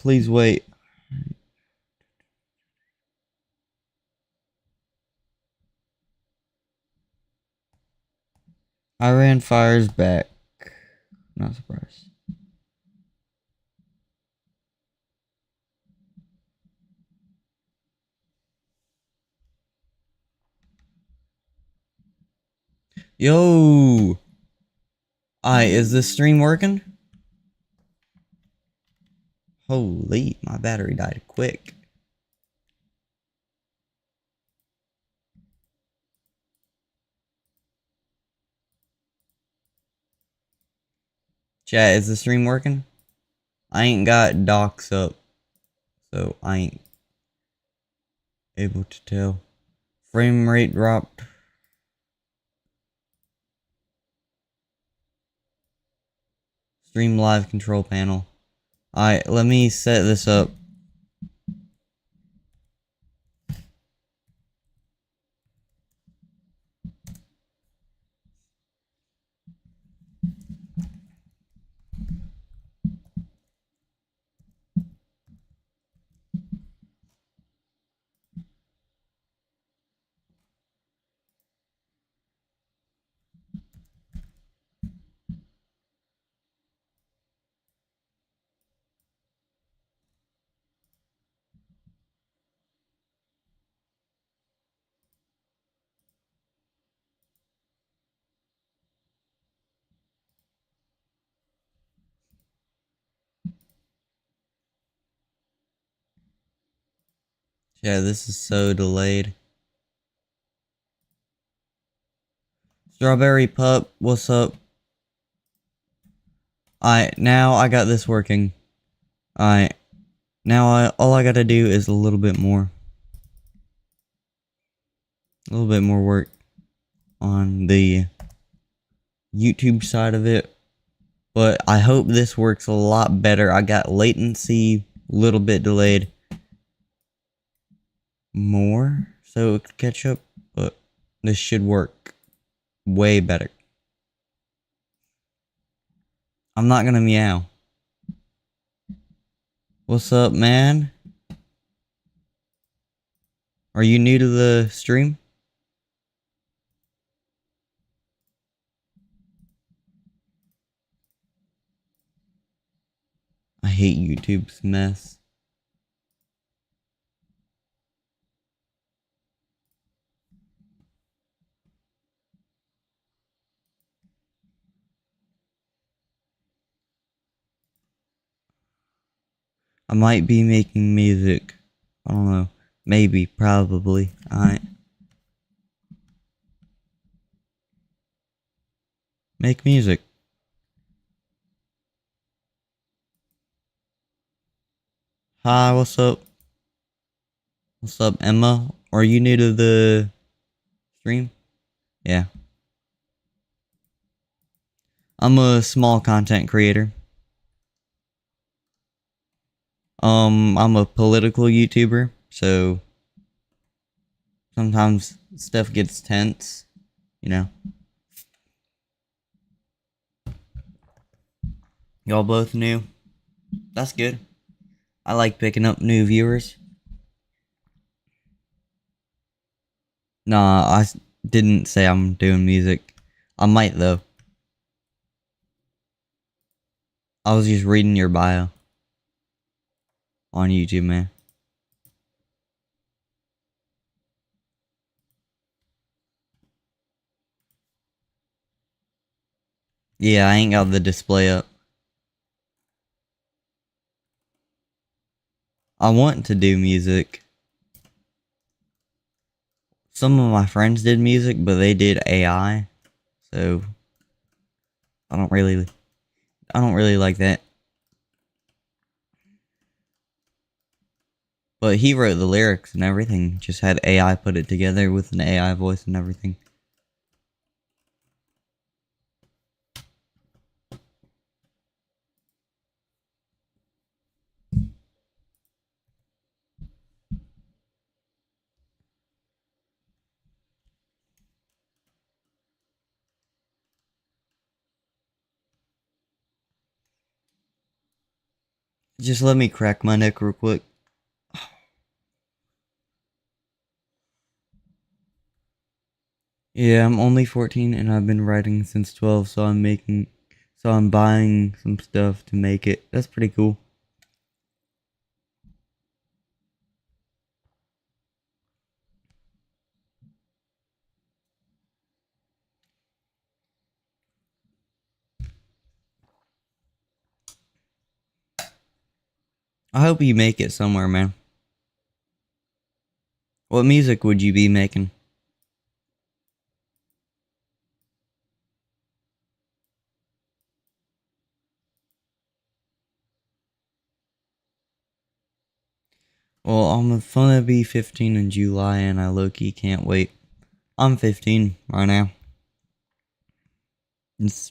Please wait. Iran fires back. Not surprised. Yo! Is this stream working? Holy, my battery died quick. Chat, is the stream working? I ain't got docs up, so I ain't able to tell. Frame rate dropped. Stream live control panel. Alright, let me set this up. Yeah, this is so delayed. Strawberry Pup, what's up? Alright, now I got this working. Alright, now all I gotta do is a little bit more. A little bit more work on the YouTube side of it. But I hope this works a lot better. I got latency, a little bit delayed. More, so it could catch up. But this should work way better. I'm not gonna meow. What's up, man? Are you new to the stream? I hate YouTube's mess. I might be making music. I don't know. Maybe, probably. Alright. Make music. Hi, what's up? What's up, Emma? Are you new to the stream? Yeah. I'm a small content creator. I'm a political YouTuber, so sometimes stuff gets tense, you know. Y'all both new. That's good. I like picking up new viewers. Nah, I didn't say I'm doing music. I might though. I was just reading your bio on YouTube, man. Yeah, I ain't got the display up. I want to do music. Some of my friends did music, but they did AI, so I don't really like that. But he wrote the lyrics and everything. Just had AI put it together with an AI voice and everything. Just let me crack my neck real quick. Yeah, I'm only 14 and I've been writing since 12, so I'm buying some stuff to make it. That's pretty cool. I hope you make it somewhere, man. What music would you be making? Well, I'm gonna be 15 in July and I low-key can't wait. I'm 15 right now. It's,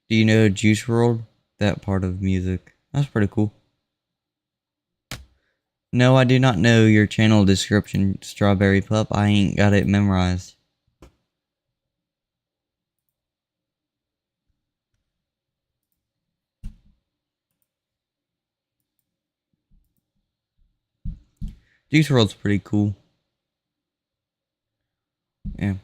do you know Juice WRLD? That part of music. That's pretty cool. No, I do not know your channel description, Strawberry Pup. I ain't got it memorized. Juice WRLD's pretty cool. Yeah.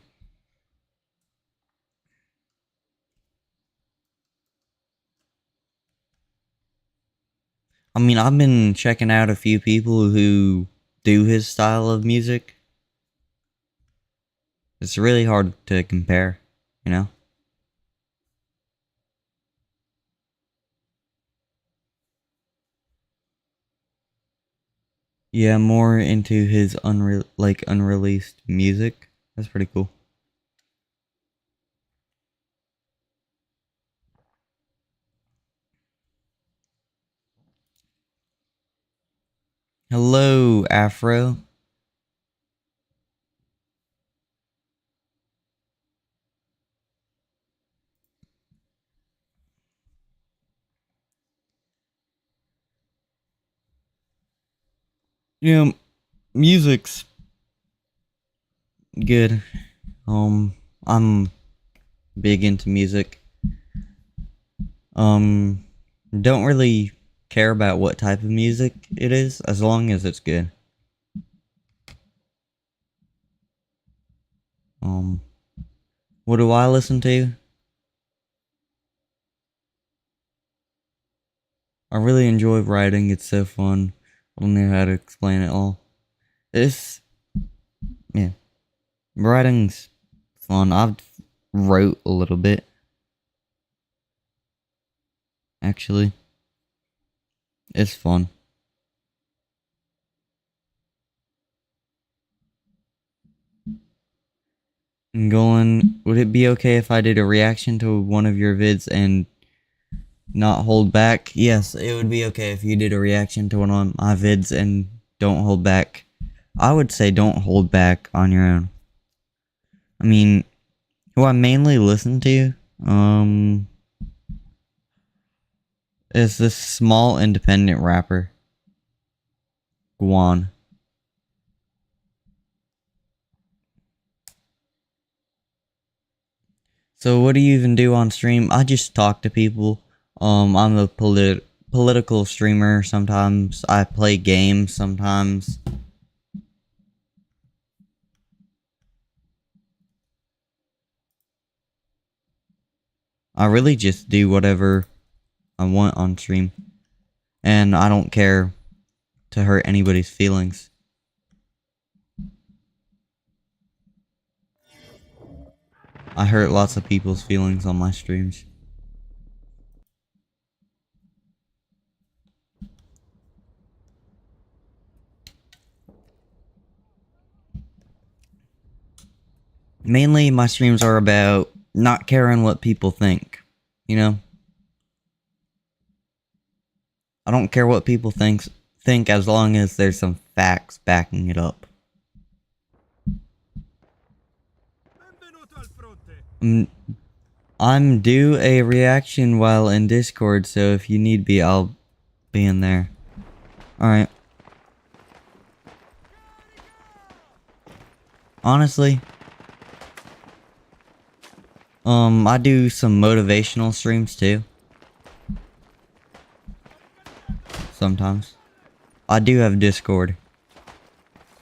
I mean, I've been checking out a few people who do his style of music. It's really hard to compare, you know? Yeah, more into his unreleased music. That's pretty cool. Hello, Afro. Yeah, music's good. I'm big into music. Um, don't really care about what type of music it is, as long as it's good. Um, what do I listen to? I really enjoy writing. It's so fun. I don't know how to explain it all. It's, yeah, writing's fun. I've wrote a little bit, actually. It's fun. Would it be okay if I did a reaction to one of your vids and not hold back? Yes, it would be okay if you did a reaction to one of my vids and don't hold back. I would say don't hold back on your own. I mean, who I mainly listen to, is this small independent rapper, Guan. So what do you even do on stream? I just talk to people. I'm a political streamer. Sometimes I play games. Sometimes I really just do whatever I want on stream, and I don't care to hurt anybody's feelings. I hurt lots of people's feelings on my streams. Mainly, my streams are about not caring what people think. You know, I don't care what people think as long as there's some facts backing it up. I'm due a reaction while in Discord, so if you need be, I'll be in there. Alright. Honestly, I do some motivational streams too. Sometimes. I do have Discord.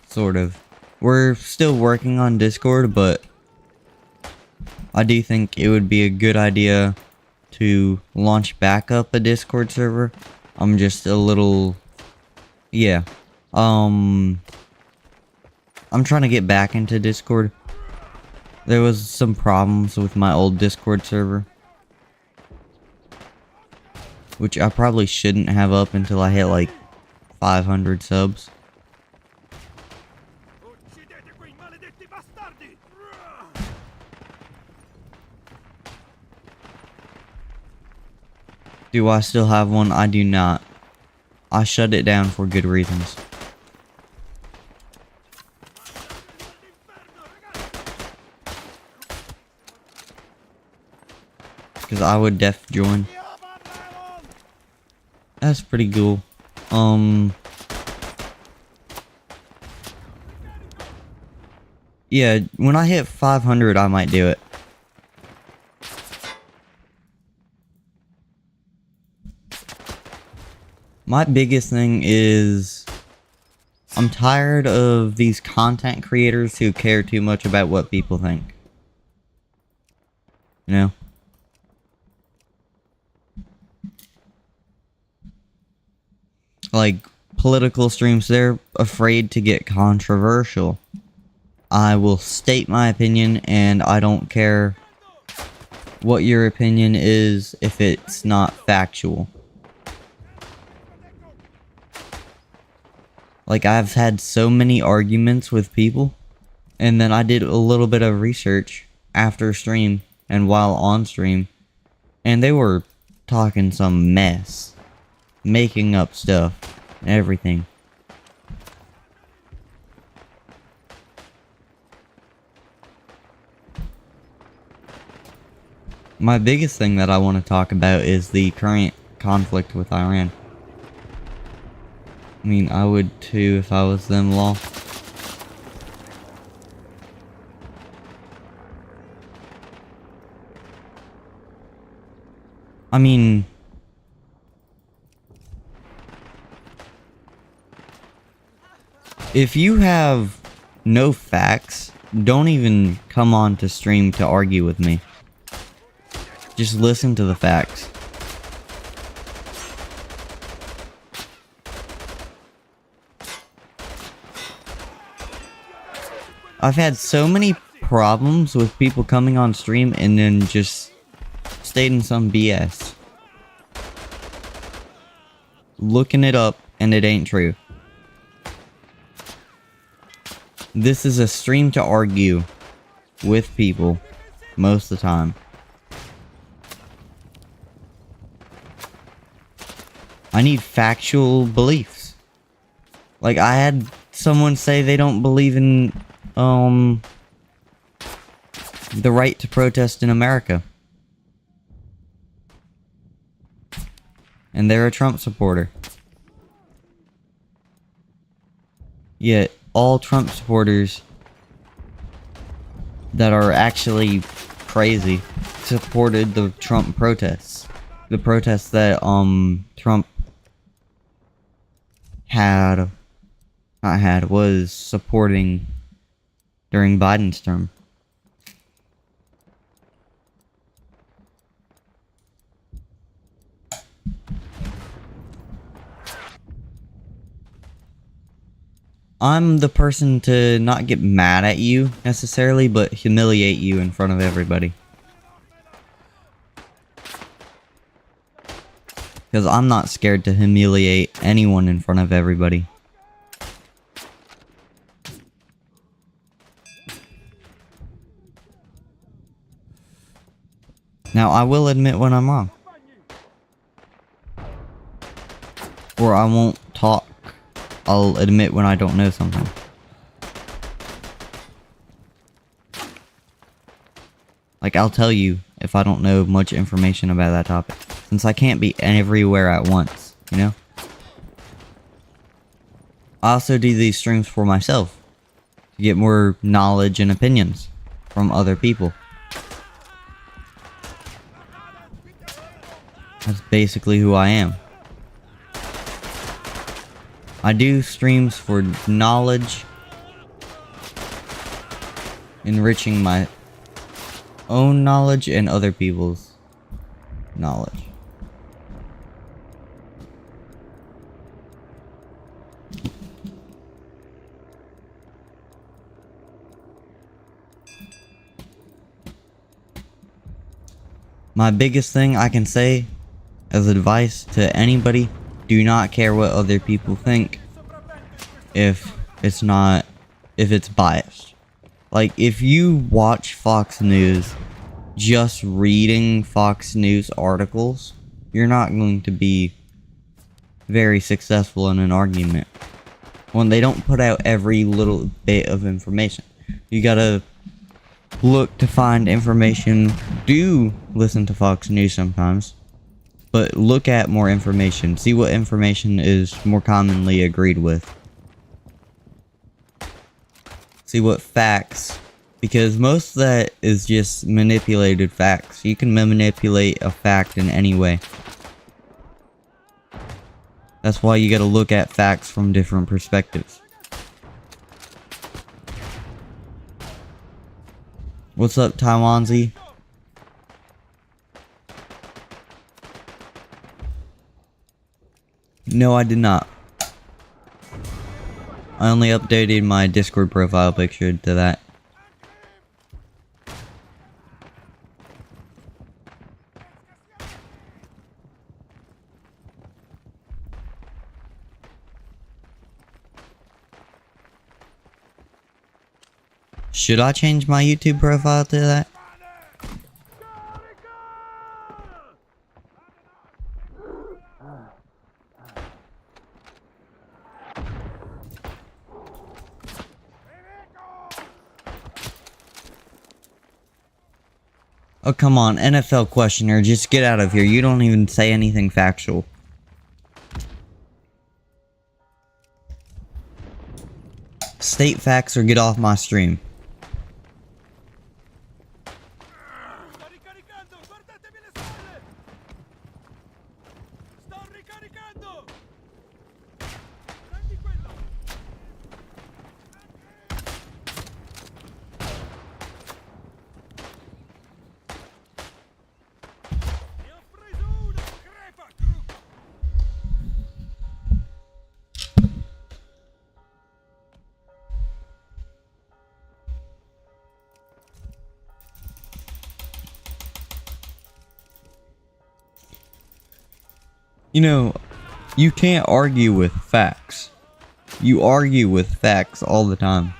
Sort of. We're still working on Discord, but I do think it would be a good idea to launch back up a Discord server. I'm just a little... Yeah. I'm trying to get back into Discord. There was some problems with my old Discord server, which I probably shouldn't have up until I hit like 500 subs. Do I still have one? I do not. I shut it down for good reasons. Because I would def join. That's pretty cool. Yeah, when I hit 500, I might do it. My biggest thing is I'm tired of these content creators who care too much about what people think. You know? Like, political streams, they're afraid to get controversial. I will state my opinion, and I don't care what your opinion is if it's not factual. Like, I've had so many arguments with people, and then I did a little bit of research after stream and while on stream, and they were talking some mess, making up stuff, and everything. My biggest thing that I want to talk about is the current conflict with Iran. I mean, I would too if I was them, lol. I mean... if you have no facts, don't even come on to stream to argue with me. Just listen to the facts. I've had so many problems with people coming on stream and then just stating some BS. Looking it up and it ain't true. This is a stream to argue with people most of the time. I need factual beliefs. Like, I had someone say they don't believe in, the right to protest in America. And they're a Trump supporter. Yet, all Trump supporters that are actually crazy supported the Trump protests. The protests that, Trump was supporting during Biden's term. I'm the person to not get mad at you, necessarily, but humiliate you in front of everybody. Because I'm not scared to humiliate anyone in front of everybody. Now, I will admit when I'm wrong. Or I won't talk. I'll admit when I don't know something. Like, I'll tell you if I don't know much information about that topic. Since I can't be everywhere at once, you know? I also do these streams for myself. To get more knowledge and opinions from other people. That's basically who I am. I do streams for knowledge, enriching my own knowledge and other people's knowledge. My biggest thing I can say as advice to anybody, do not care what other people think if it's biased. Like, if you watch Fox News, just reading Fox News articles, you're not going to be very successful in an argument. When they don't put out every little bit of information. You gotta look to find information. Do listen to Fox News sometimes, but look at more information. See what information is more commonly agreed with. See what facts, because most of that is just manipulated facts. You can manipulate a fact in any way. That's why you gotta look at facts from different perspectives. What's up, Taiwanzi? No, I did not. I only updated my Discord profile picture to that. Should I change my YouTube profile to that? Oh, come on, NFL questioner, just get out of here. You don't even say anything factual. State facts or get off my stream. You know, you can't argue with facts. You argue with facts all the time.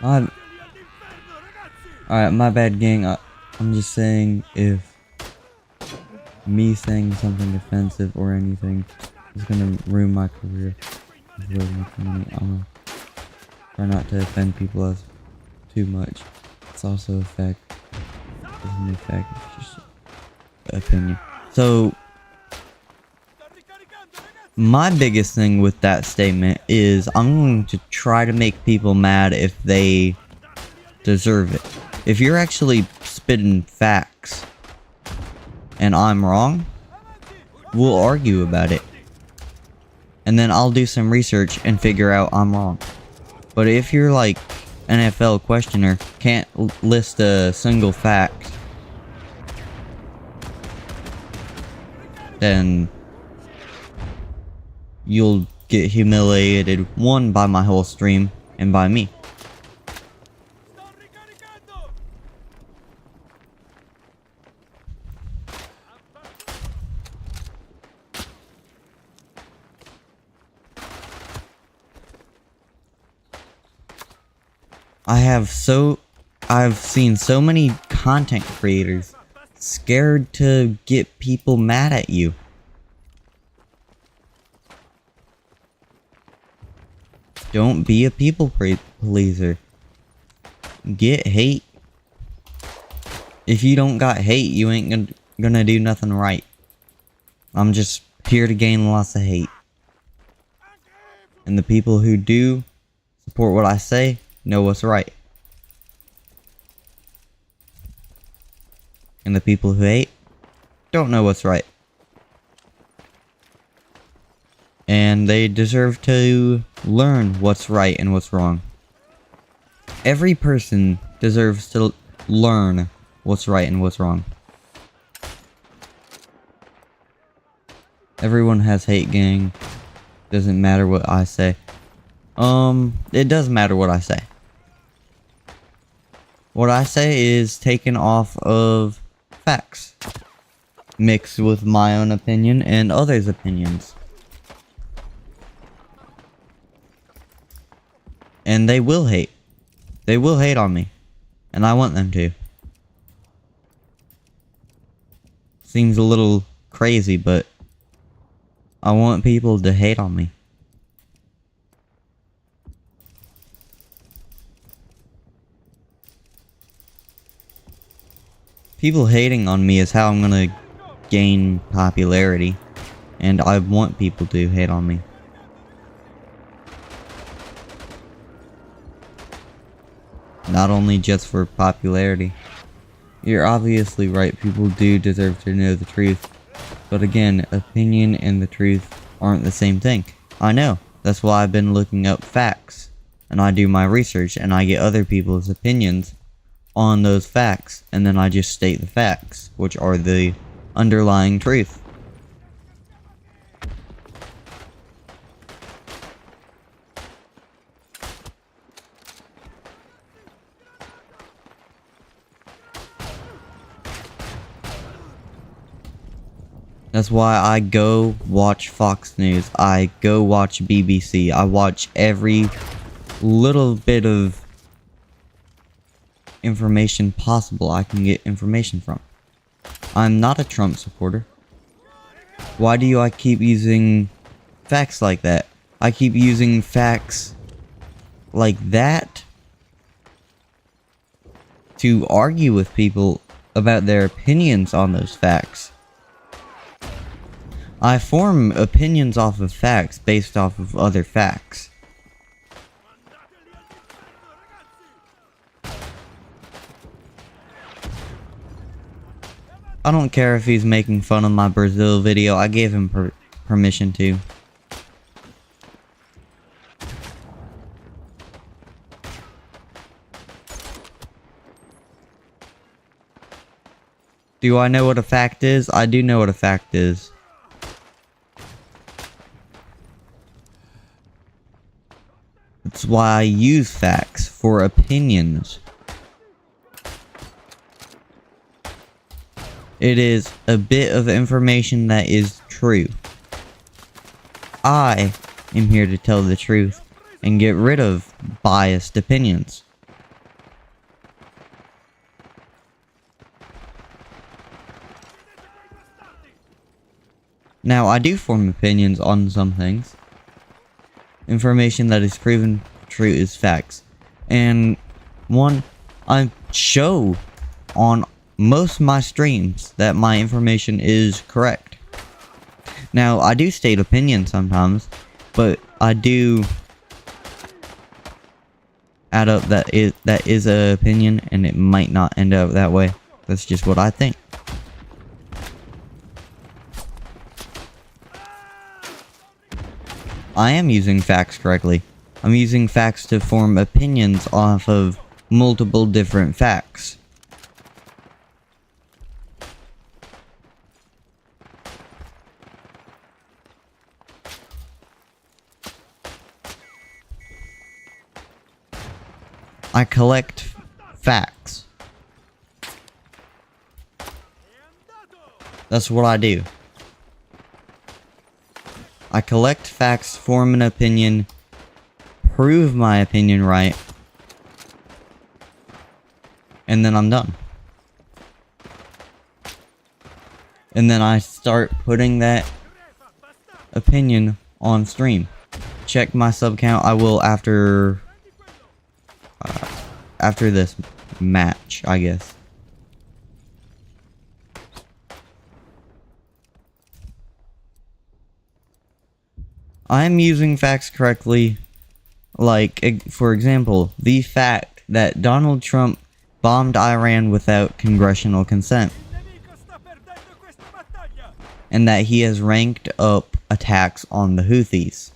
Alright, my bad, gang. I'm just saying, if me saying something offensive or anything is gonna ruin my career, I'm gonna try not to offend people as too much. It's also a fact. It's just opinion. So, my biggest thing with that statement is I'm going to try to make people mad if they deserve it. If you're actually spitting facts and I'm wrong, we'll argue about it. And then I'll do some research and figure out I'm wrong. But if you're like NFL questioner, can't list a single fact, then you'll get humiliated, one, by my whole stream, and by me. I've seen so many content creators scared to get people mad at you. Don't be a people pleaser. Get hate. If you don't got hate, you ain't gonna do nothing right. I'm just here to gain lots of hate. And the people who do support what I say know what's right. and the people who hate don't know what's right. And they deserve to learn what's right and what's wrong. Every person deserves to learn what's right and what's wrong. Everyone has hate, gang. Doesn't matter what I say. It does matter what I say. What I say is taken off of facts, mixed with my own opinion and others' opinions. And they will hate. They will hate on me. And I want them to. Seems a little crazy, but I want people to hate on me. People hating on me is how I'm gonna gain popularity. And I want people to hate on me. Not only just for popularity. You're obviously right, people do deserve to know the truth. But again, opinion and the truth aren't the same thing. I know, that's why I've been looking up facts. And I do my research and I get other people's opinions on those facts. And then I just state the facts, which are the underlying truth. That's why I go watch Fox News, I go watch BBC, I watch every little bit of information possible I can get information from. I'm not a Trump supporter. Why do I keep using facts like that? I keep using facts like that to argue with people about their opinions on those facts. I form opinions off of facts based off of other facts. I don't care if he's making fun of my Brazil video, I gave him permission to. Do I know what a fact is? I do know what a fact is. That's why I use facts for opinions. It is a bit of information that is true. I am here to tell the truth and get rid of biased opinions. Now, I do form opinions on some things. Information that is proven true is facts. And one, I show on most of my streams that my information is correct. Now, I do state opinions sometimes, but I do add up that is an opinion, and it might not end up that way. That's just what I think. I am using facts correctly. I'm using facts to form opinions off of multiple different facts. I collect facts. That's what I do. I collect facts, form an opinion, prove my opinion right, and then I'm done. And then I start putting that opinion on stream. Check my sub count. I will after this match, I guess. I'm using facts correctly, like, for example, the fact that Donald Trump bombed Iran without congressional consent. and that he has ranked up attacks on the Houthis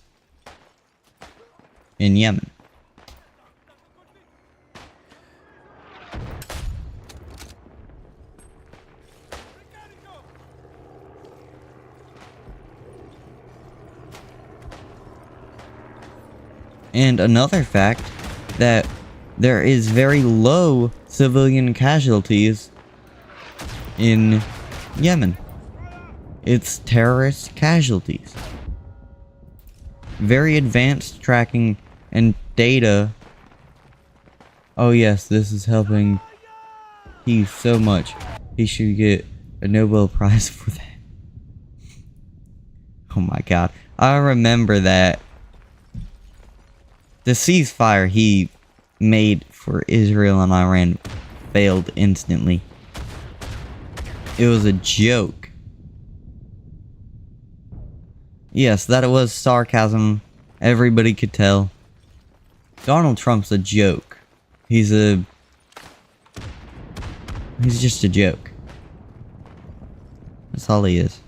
in Yemen. And another fact, that there is very low civilian casualties in Yemen. It's terrorist casualties. Very advanced tracking and data. Oh yes, this is helping peace so much. He should get a Nobel Prize for that. Oh my god. I remember that. The ceasefire he made for Israel and Iran failed instantly. It was a joke. Yes, that it was sarcasm. Everybody could tell. Donald Trump's a joke. He's just a joke. That's all he is.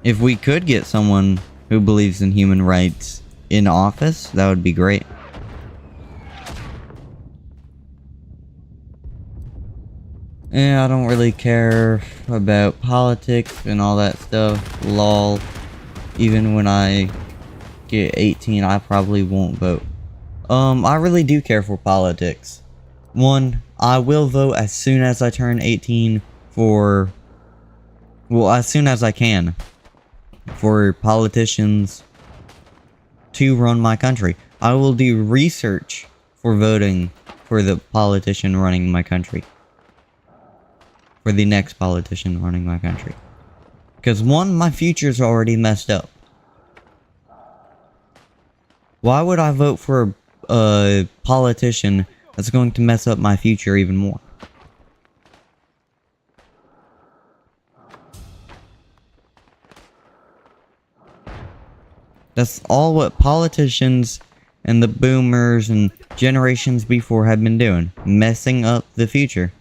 If we could get someone who believes in human rights in office, that would be great. Yeah, I don't really care about politics and all that stuff. Lol. Even when I get 18, I probably won't vote. I really do care for politics. One, I will vote as soon as I turn 18 for... well, as soon as I can. For politicians to run my country. I will do research for voting for the politician running my country. For the next politician running my country. Because one, my future's already messed up. Why would I vote for a politician that's going to mess up my future even more? That's all what politicians and the boomers and generations before have been doing. Messing up the future.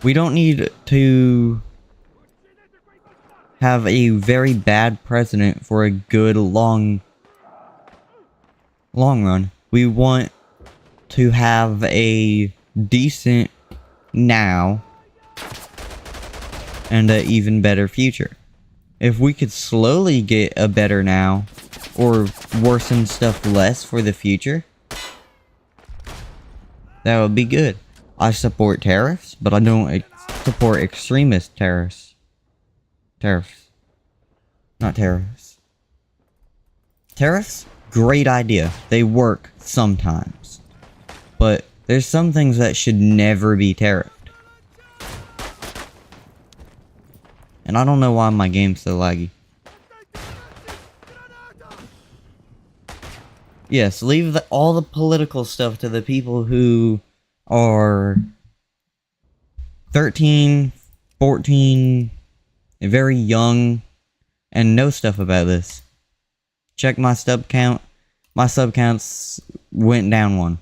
We don't need to have a very bad president for a good long run. We want to have a decent now and an even better future. If we could slowly get a better now or worsen stuff less for the future, that would be good. I support tariffs, but I don't support extremist terrorists. Tariffs. Not terrorists. Tariffs? Great idea. They work sometimes. But there's some things that should never be tariffed. And I don't know why my game's so laggy. Yes, leave all the political stuff to the people who are 13, 14, very young, and know stuff about this. Check my sub count. My sub counts went down one.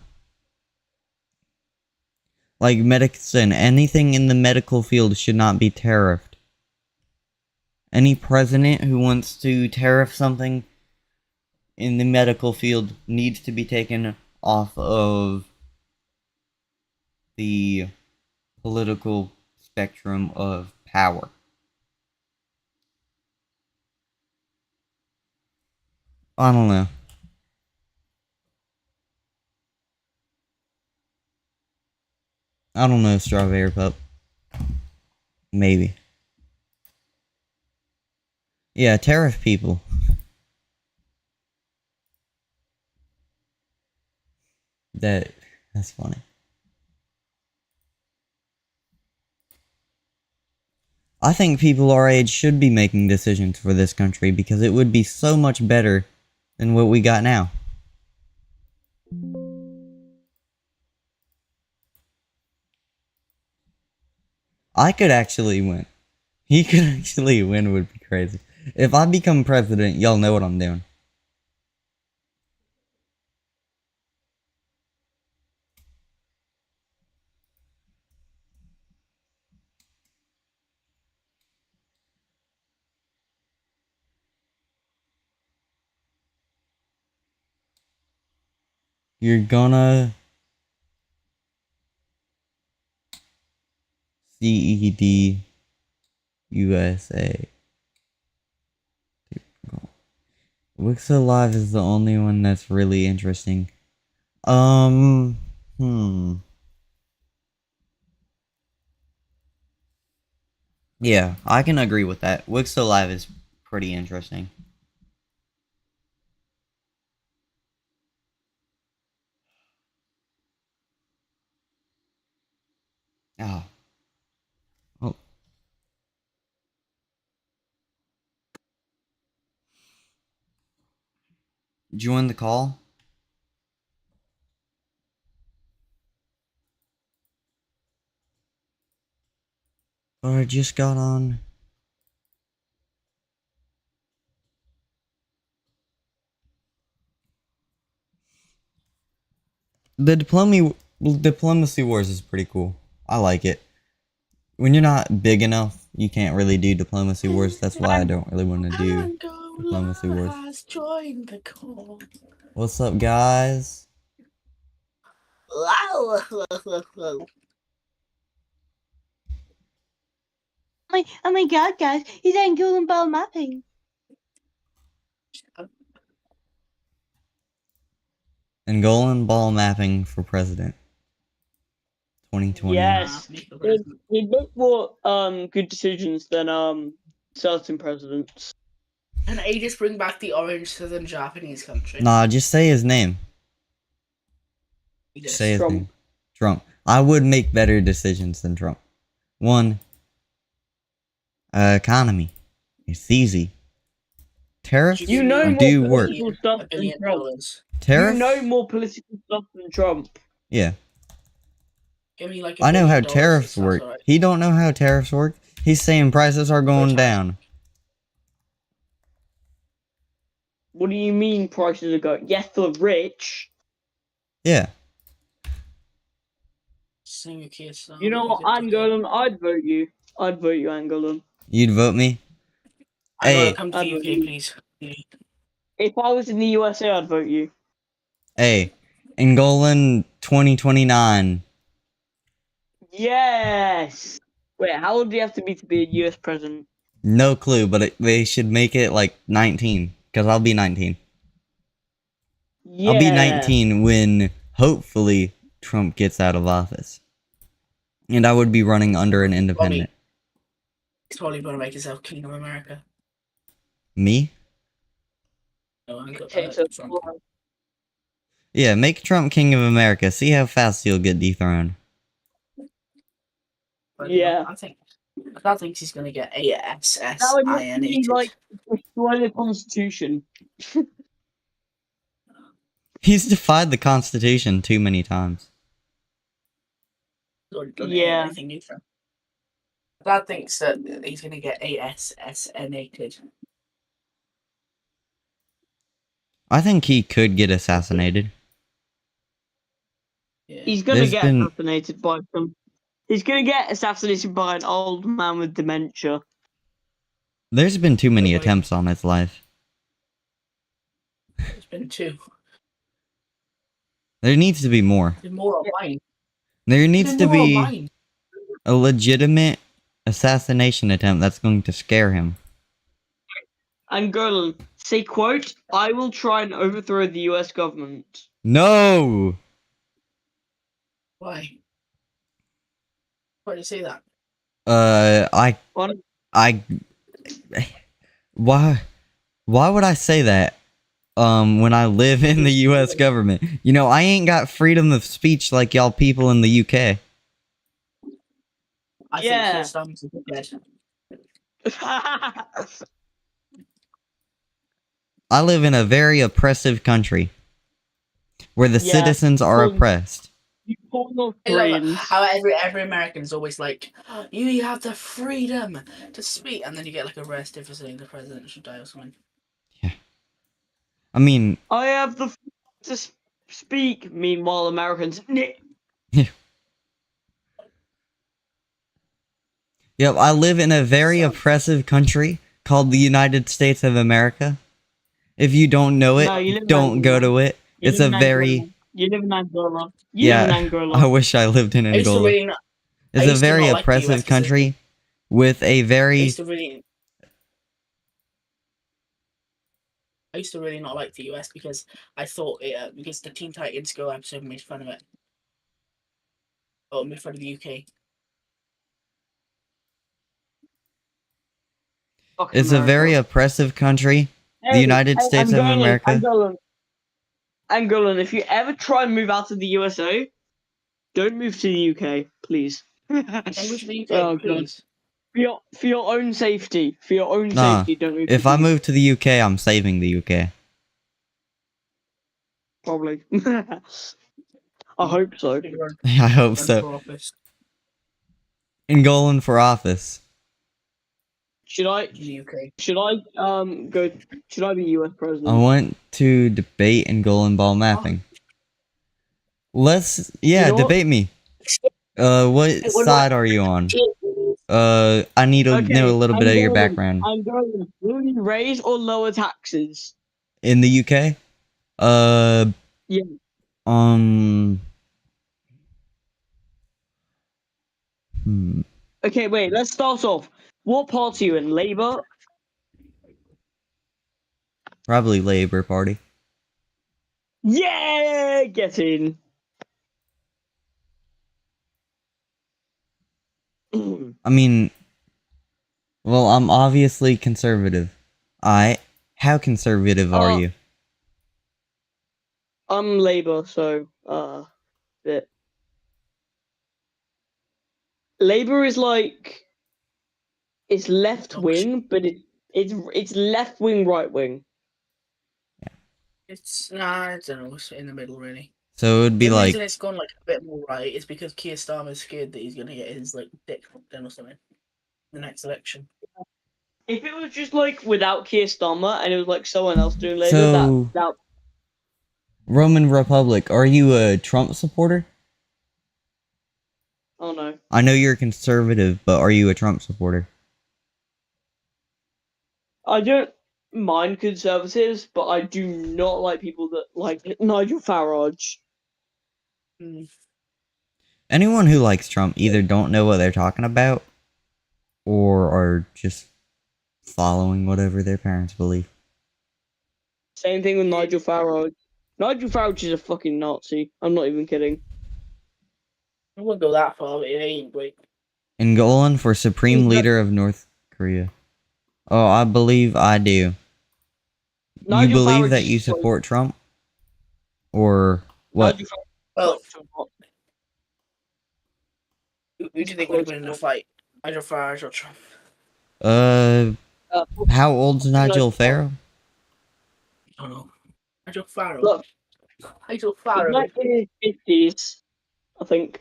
Like medicine, anything in the medical field should not be tariffed. Any president who wants to tariff something in the medical field needs to be taken off of the political spectrum of power. I don't know. I don't know, Strawberry Pup. Maybe. Yeah, tariff people. That's funny. I think people our age should be making decisions for this country because it would be so much better than what we got now. I could actually win. He could actually win would be crazy. If I become president, y'all know what I'm doing. You're gonna CED USA. Wix Alive is the only one that's really interesting. Yeah, I can agree with that. Wix Alive is pretty interesting. Oh. Oh. Join the call? But I just got on. The diplomacy wars is pretty cool. I like it. When you're not big enough, you can't really do diplomacy wars. That's why I don't really want to do diplomacy wars. Has joined the call. What's up, guys? Oh my god, guys, he's angle and ball mapping. Angolan ball mapping for president. 2020. Yes, he'd make more good decisions than certain presidents. And I just bring back the orange southern Japanese country. Nah, just say his name. Just Say his Trump. name. Trump. I would make better decisions than Trump. One, economy. It's easy. Tariffs You know more do work. political stuff $1 than billion. Trump. Tariffs? You know more political stuff than Trump. Yeah. Give me like I know how $1 billion, tariffs that's work. alright. He don't know how tariffs work. He's saying prices are going down. What do you mean prices are going? Yes, for rich. Yeah. Sing a kiss. You know what, Angolan? I'd vote you. I'd vote you, Angolan. You'd vote me? I Hey. gotta come to the UK, please. If I was in the USA, I'd vote you. Hey. Angolan 2029. Yes. Wait, how old do you have to be a US president? No clue, but they should make it like 19. Because I'll be 19. Yeah. I'll be 19 when, hopefully, Trump gets out of office. And I would be running under an independent. He's probably gonna make himself King of America. Me? No, I'm good. Okay, so Trump. Yeah, make Trump king of America. See how fast he'll get dethroned. But, Yeah. I don't think he's gonna get ASS that would be INAted. like destroy the Constitution. He's defied the Constitution too many times. Yeah. Dad thinks that he's gonna get ASSAnated. I think he could get assassinated. Yeah. He's gonna There's get been- assassinated by some. He's gonna get assassinated by an old man with dementia. There's been too many Nobody- attempts on his life. There's been two. There needs to be more. There's more on mine. There needs to There's more on be mine. a legitimate assassination attempt that's going to scare him. And Golan, say quote, I will try and overthrow the US government. No! Why? Why did you say that? What? Why would I say that? When I live in the US government. You know, I ain't got freedom of speech like y'all people in the UK. I Yeah. think Chris Dams is dead. I live in a very oppressive country where the Yeah, citizens are call- oppressed. You call North I love it. Koreans. How every American's always like, you have the freedom to speak, and then you get like arrested for saying the president should die or something. I mean, I have the to speak. Meanwhile, Americans. yep, I live in a very oppressive country called the United States of America. If you don't know it, No, you live in don't go Angola. to it. You It's live a in very Angola. You live in Angola. You live in yeah. Angola. I wish I lived in I used to Angola. really not. It's I a used to very not like the US oppressive 'cause country with a I very used to really. I used to really not like the US because I thought it because the Teen Titans Go episode made fun of it. Oh, made fun of the UK. Fucking it's a very America. oppressive country. The Hey, United hey, States of America. Angolan, if you ever try and move out of the USA, don't move to the UK, please. Don't move to the UK, Oh god. please. For your own safety. For your own Nah, safety, don't move if to I the move to the UK, I'm saving the UK. Probably. I hope so. Run, I hope run so. for office Angolan for office. Should I in the UK. should I be US I president? want to debate Angolan ball mapping. Let's You know what? debate me. What side are you on? I need to know a little bit of your background. I'm going will you raise or lower taxes? In the UK? Yeah. Um. Hmm. Okay, wait, let's start off. What party are you in? Labour? Probably Labour Party. Yeah, get in. I mean, well, I'm obviously conservative. How conservative are you? I'm Labour, so bit. Labour is like it's left wing, but it's left wing, right wing. It's I don't know. It's in the middle, really. So it would be The like, reason it's gone like a bit more right is because Keir Starmer's scared that he's gonna get his like dick knocked in or something in the next election. If it was just like without Keir Starmer and it was like someone else doing Labour, So- that Roman Republic, are you a Trump supporter? oh no. I know you're conservative, but are you a Trump supporter? I don't mind conservatives, but I do not like people that like Nigel Farage. Mm. Anyone who likes Trump either don't know what they're talking about or are just following whatever their parents believe. Same thing with Nigel Farage. Nigel Farage is a fucking Nazi. I'm not even kidding. I wouldn't go that far, but it ain't great. Angolan for Supreme Leader of North Korea. Oh, I believe I do. You Nigel believe Farage that is you so- support Trump? Or what? Nigel Farage Well, is so- who do you think would win in a fight? Nigel Farage or Trump? How old's Nigel Nigel Farrow? I don't know. Nigel Farage. Look, Nigel he's Farage. like in his 50s, I think.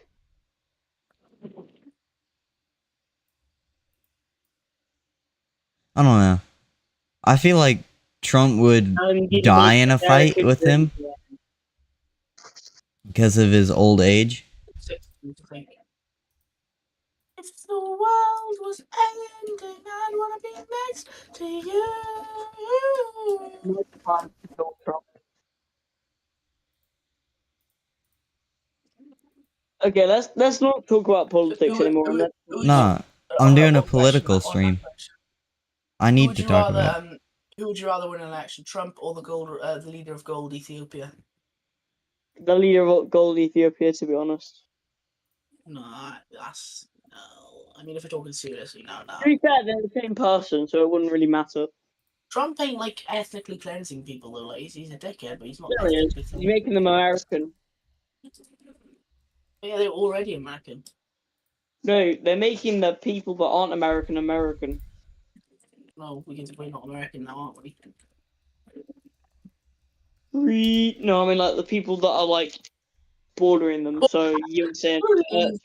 I don't know. I feel like Trump would die in a fight with him because of his old age. If the world was ending, I'd wanna be next to you. Okay, let's not talk about politics anymore. Nah, I'm doing a political stream. I need to talk about it. Who would you rather win an election, Trump or the leader of Gold Ethiopia? The leader of Gold Ethiopia, to be honest. No, that's no. I mean, if we're talking seriously, no. To be fair, they're the same person, so it wouldn't really matter. Trump ain't like ethnically cleansing people though. Like he's a dickhead, but he's not. There he is. ethnically He's cleansing. making them American. Yeah, they're already American. No, they're making the people that aren't American American. No, we're not American now, aren't we? No, I mean like the people that are like bordering them. So USA, so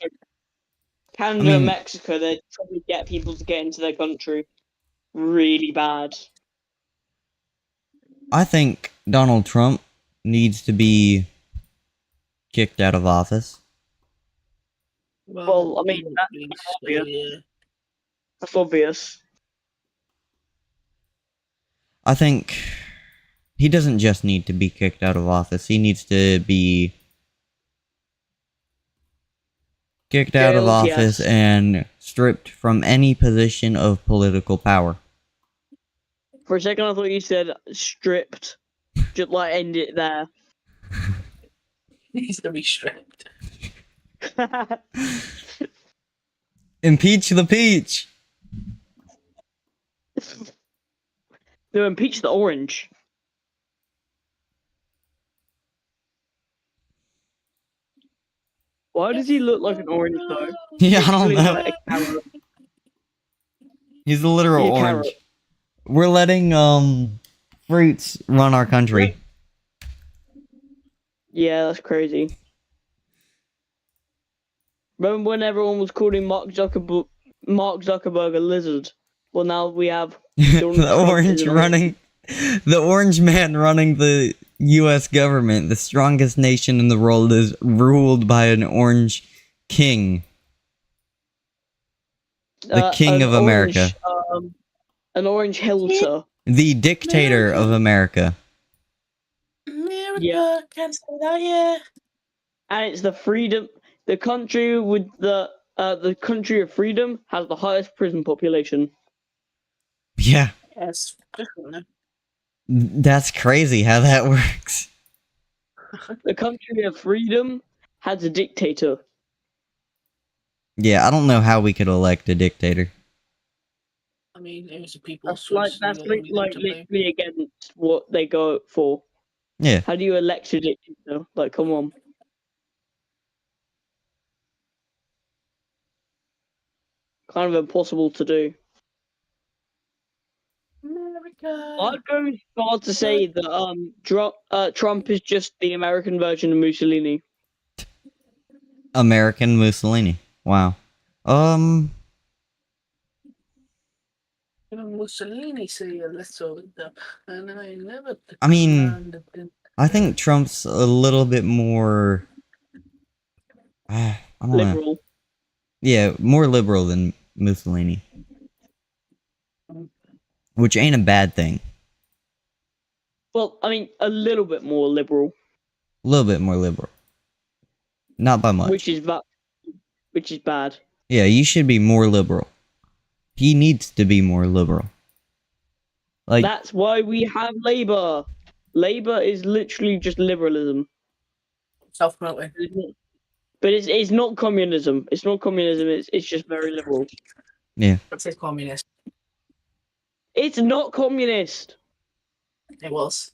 Canada, and mean, Mexico, they're trying to get people to get into their country really bad. I think Donald Trump needs to be kicked out of office. Well, I mean, obvious. yeah. That's obvious. I think he doesn't just need to be kicked out of office. He needs to be kicked out of Jailed, office yes. and stripped from any position of political power. For a second, I thought you said stripped. Just like end it there. He needs to be stripped. Impeach the peach! No, impeach the orange. Why does he look like an orange though? Yeah, I don't Literally know. like a carrot. He's a literal Yeah, orange. carrot. We're letting fruits run our country. Yeah, that's crazy. Remember when everyone was calling Mark Zuckerberg a lizard? Well, now we have Donald The Trump orange is an running, the orange man running the U.S. government. The strongest nation in the world is ruled by an orange king. The king an of America. An orange hilter. The dictator of America. America, Yeah. can't say that, yeah. And it's the country with the country of freedom has the highest prison population. Yeah, Yes, definitely. that's crazy how that works. The country of freedom has a dictator. Yeah, I don't know how we could elect a dictator. I mean, it was the people's That's choice. literally against what they go for. Yeah. How do you elect a dictator? Like, come on. Kind of impossible to do. America. I'd go as far to say that Trump is just the American version of Mussolini. American Mussolini. Wow. Mussolini say a little, and I never. I mean, I think Trump's a little bit more. I don't know. Liberal. Yeah, more liberal than Mussolini. Which ain't a bad thing. Well, I mean, a little bit more liberal. A little bit more liberal. Not by much. Which is bad. Yeah, you should be more liberal. He needs to be more liberal. Like, That's why we have Labour. Labour is literally just liberalism. Self-promoting. But it's not communism. It's not communism. It's just very liberal. yeah. It says communist. It's not communist. It was.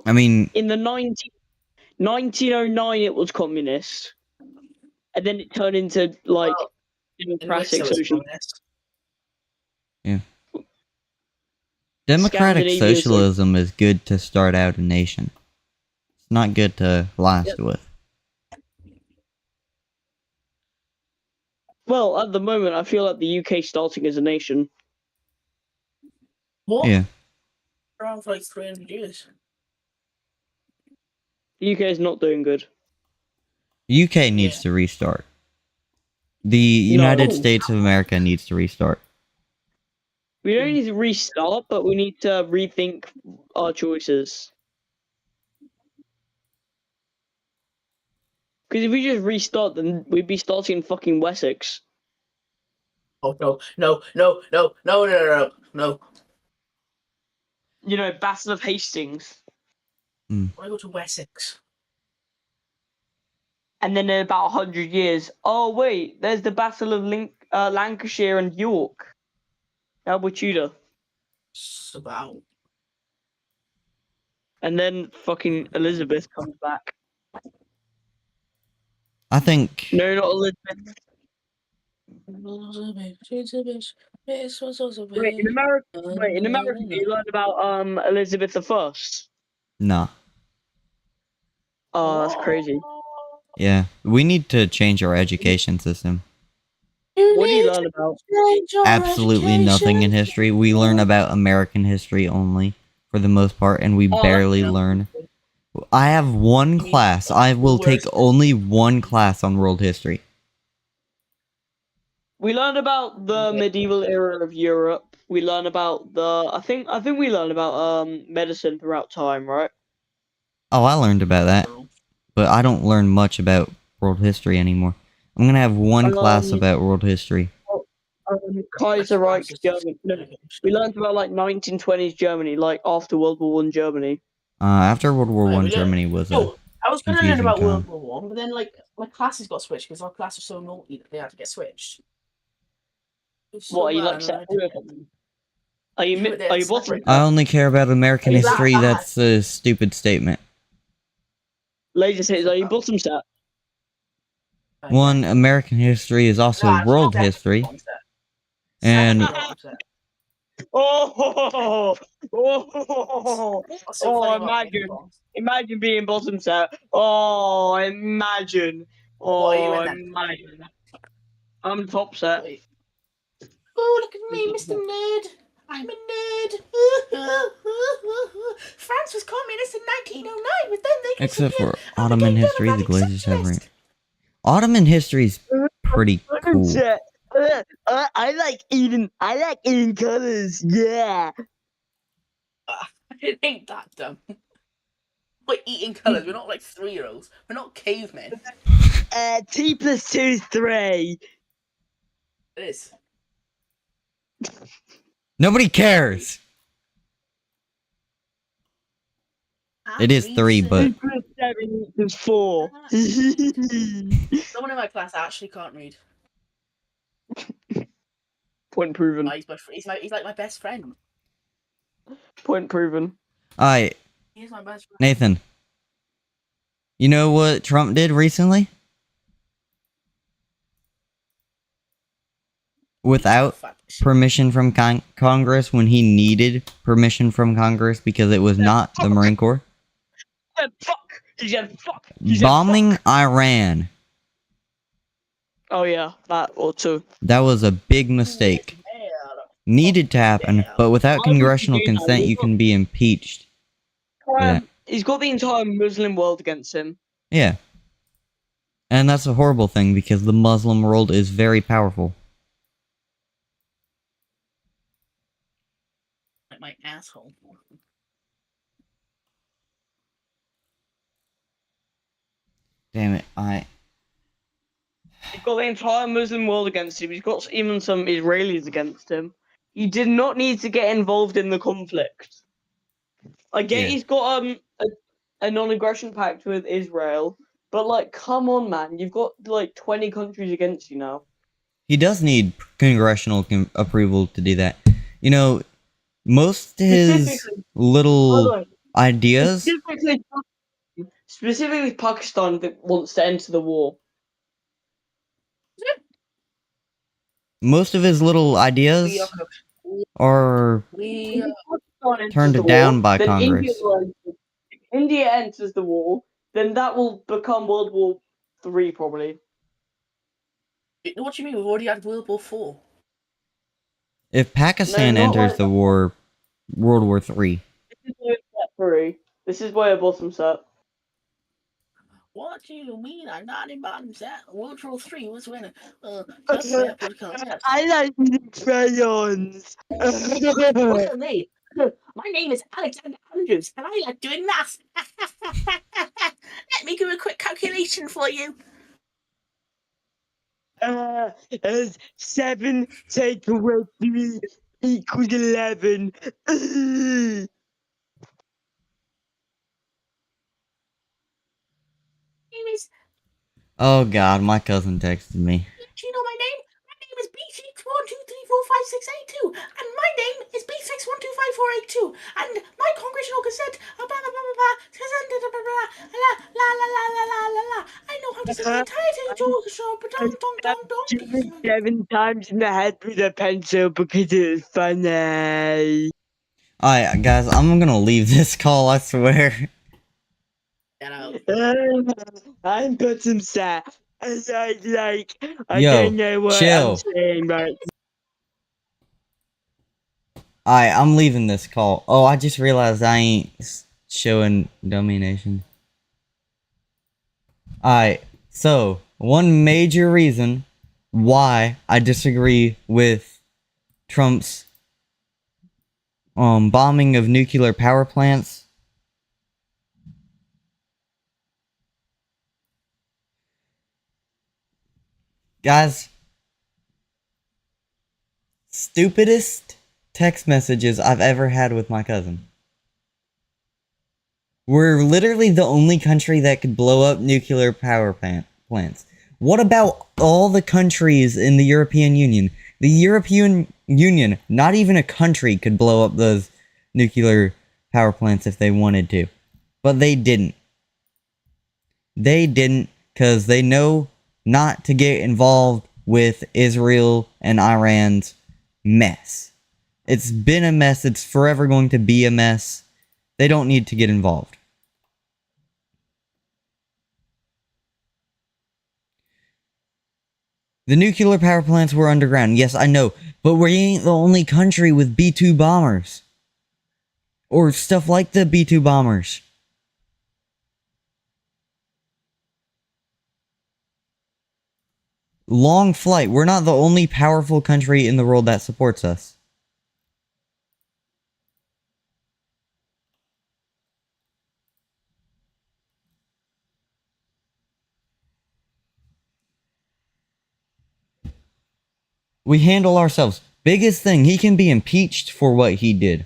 I mean, In the 1909, it was communist, and then it turned into like democratic socialism. yeah. Democratic Scandinavian socialism is good to start out a nation. It's not good to last with. Well, at the moment, I feel like the UK starting as a nation. What? Yeah. Around for like 300 years. The UK is not doing good. UK needs to restart. The United No. States of America needs to restart. We don't need to restart, but we need to rethink our choices. Because if we just restart, then we'd be starting in fucking Wessex. Oh no! You know, Battle of Hastings. I go to Wessex. And then in about 100 years, oh wait, there's the Battle of Lancashire and York. Now we're Tudor. It's about. And then fucking Elizabeth comes back. I think No, not Elizabeth. This was also Wait, in America, you learned about Elizabeth I. Nah. Oh, that's crazy. Yeah. We need to change our education system. What do you learn about? Absolutely nothing in history. We learn about American history only, for the most part, and we Oh, barely that's- learn. I have one class. I will take only one class on world history. We learned about the medieval era of Europe. We learn about the. I think we learned about medicine throughout time, right? Oh, I learned about that, but I don't learn much about world history anymore. I'm gonna have one class Um, about world history. Kaiser Reich Germany. No, we learned about like 1920s Germany, like after World War One Germany. After World War Right, One, we learned- Germany was a No, I was going to learn confusing about time. World War One, but then like my classes got switched because our class was so naughty that they had to get switched. It was so What are you bad, like? and then I Separate? Are you Yeah, but they're are you bottom? separate. I only care about American Is that history. bad? That's a stupid statement. Laser says, are you bottom set? One, American history is also Nah, world it's not history. bottom set. And- Second bottom set. Oh, What's so funny about being imagine, bottom set? imagine being bottom set. Oh, imagine. What are you Oh, in then? imagine. I'm top set. Wait. Oh, look at me, Mr. Nerd. I'm a nerd. France was communist in 1909, but then they Except for disappeared and Ottoman became history, the democratic Glazers have socialist. Ottoman history is pretty Bottom cool. set. I like eating colors. Yeah. It ain't that dumb. We're eating colours. We're not like 3-year-olds. We're not cavemen. 2 + 2 is 3. It is. Nobody cares. It is 3, but 2 + 7 is 4. Someone in my class actually can't read. Point proven. He's like my best friend. Point proven. alright, He's my best friend. Nathan. You know what Trump did recently? Without permission from Congress, when he needed permission from Congress because it was not the Marine Corps. Fuck! He said fuck! Bombing Iran. Oh yeah, that or two. That was a big mistake. Needed to happen, but without congressional consent, you can be impeached. Yeah. He's got the entire Muslim world against him. Yeah. And that's a horrible thing because the Muslim world is very powerful. Like my asshole. Damn it, He's got the entire Muslim world against him. He's got even some Israelis against him. He did not need to get involved in the conflict. I get Yeah. he's got a non-aggression pact with Israel, but like, come on, man, you've got like 20 countries against you now. He does need congressional approval to do that. You know, most his little ideas. Specifically Pakistan that wants to enter the war. Most of his little ideas are turned down by Congress. If India enters the war, then that will become World War III probably. What do you mean? We've already had World War 4. If Pakistan No, not enters like the that. war, World War III. This is where bottom set. What do you mean? I'm not in bottom set. World War 3 was when I like eating crayons. What's your name? My name is Alexander Andrews, and I like doing maths. Let me do a quick calculation for you. 7 take away 3 equals 11. Oh god, my cousin texted me. Do you know my name? My name is B612345682, and my name is B6125482, and my congressional consent, blah blah blah blah blah, la la la la la la la la. I know how this is the Tiny Talk Show. Dong, dong, dong, Shoot me dong. 7 times in the head with a pencil because it's funny. Alright, guys, I'm gonna leave this call, I swear. You know, I'm got some sad. I Yo, don't know what I'm chill. saying right. Alright, I'm leaving this call. Oh, I just realized I ain't showing domination. Alright, so, one major reason why I disagree with Trump's bombing of nuclear power plants. Guys, stupidest text messages I've ever had with my cousin. We're literally the only country that could blow up nuclear power plants. What about all the countries in the European Union? The European Union, not even a country, could blow up those nuclear power plants if they wanted to. But they didn't. They didn't because they know not to get involved with Israel and Iran's mess. It's been a mess. It's forever going to be a mess. They don't need to get involved. The nuclear power plants were underground. Yes, I know. But we ain't the only country with B-2 bombers. Or stuff like the B-2 bombers. Long flight. We're not the only powerful country in the world that supports us. We handle ourselves. Biggest thing, he can be impeached for what he did.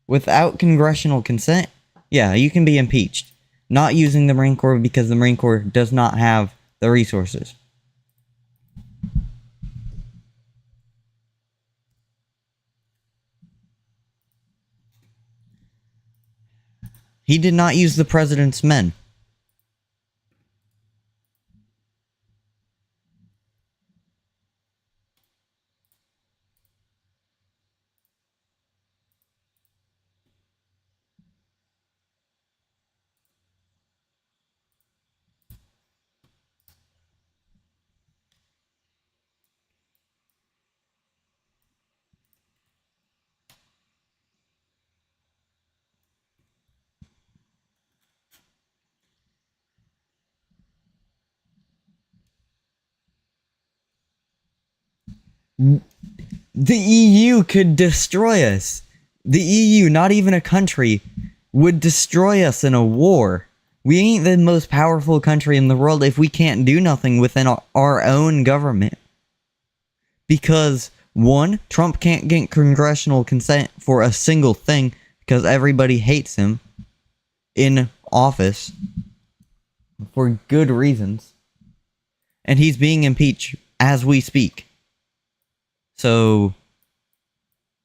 Without congressional consent, yeah, you can be impeached. Not using the Marine Corps because the Marine Corps does not have the resources. He did not use the president's men. The EU could destroy us. The EU, not even a country, would destroy us in a war. We ain't the most powerful country in the world if we can't do nothing within our own government. Because, one, Trump can't get congressional consent for a single thing because everybody hates him in office for good reasons. And he's being impeached as we speak. So,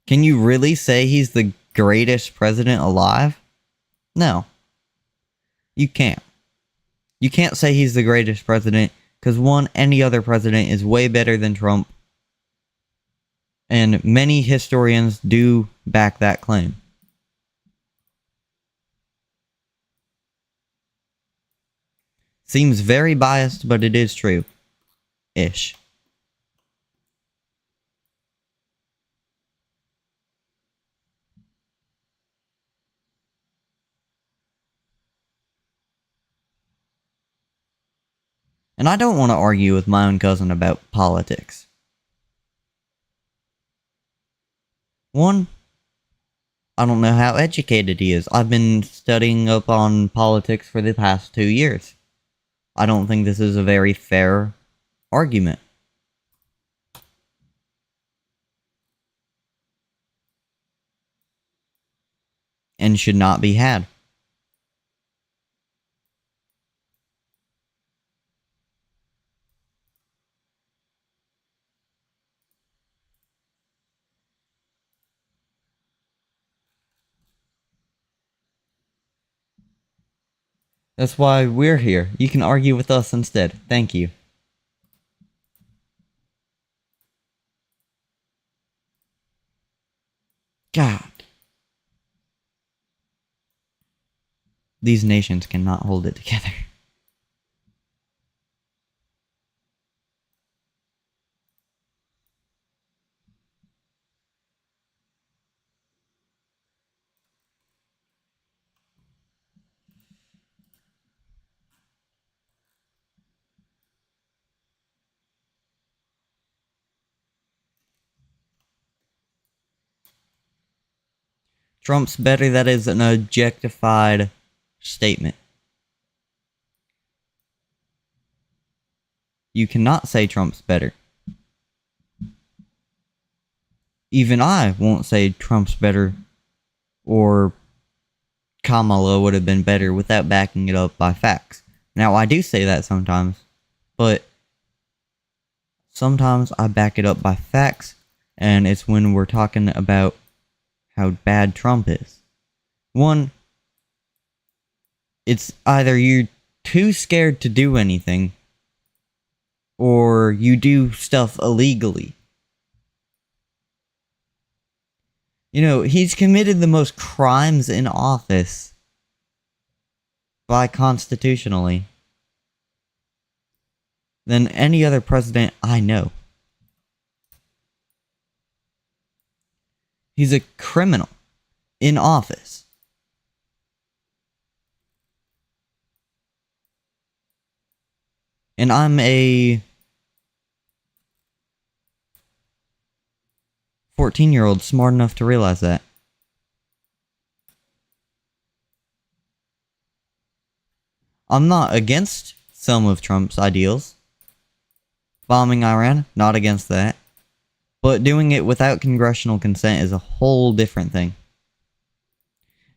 can you really say he's the greatest president alive? No. You can't. You can't say he's the greatest president because, one, any other president is way better than Trump. And many historians do back that claim. Seems very biased, but it is true. Ish. And I don't want to argue with my own cousin about politics. One, I don't know how educated he is. I've been studying up on politics for the past 2 years. I don't think this is a very fair argument. And should not be had. That's why we're here. You can argue with us instead. Thank you. God. These nations cannot hold it together. Trump's better, that is an objectified statement. You cannot say Trump's better. Even I won't say Trump's better or Kamala would have been better without backing it up by facts. Now, I do say that sometimes, but sometimes I back it up by facts, and it's when we're talking about how bad Trump is. One, it's either you're too scared to do anything, or you do stuff illegally. You know, he's committed the most crimes in office by constitutionally than any other president I know. He's a criminal in office. And I'm a 14-year-old smart enough to realize that. I'm not against some of Trump's ideals. Bombing Iran, not against that. But doing it without congressional consent is a whole different thing.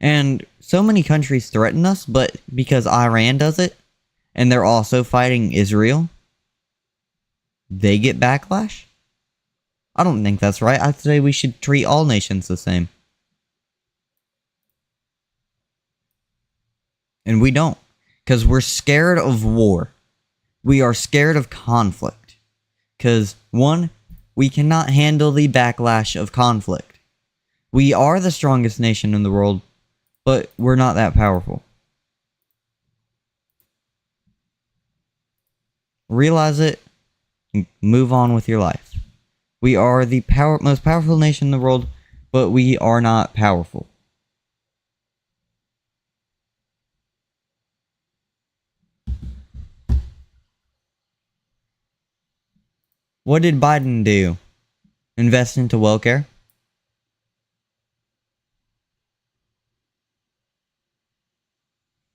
And so many countries threaten us, but because Iran does it, and they're also fighting Israel, they get backlash? I don't think that's right. I'd say we should treat all nations the same. And we don't. Because we're scared of war. We are scared of conflict. Because, one, we cannot handle the backlash of conflict. We are the strongest nation in the world, but we're not that powerful. Realize it, and move on with your life. We are the most powerful nation in the world, but we are not powerful. What did Biden do? Invest into WellCare?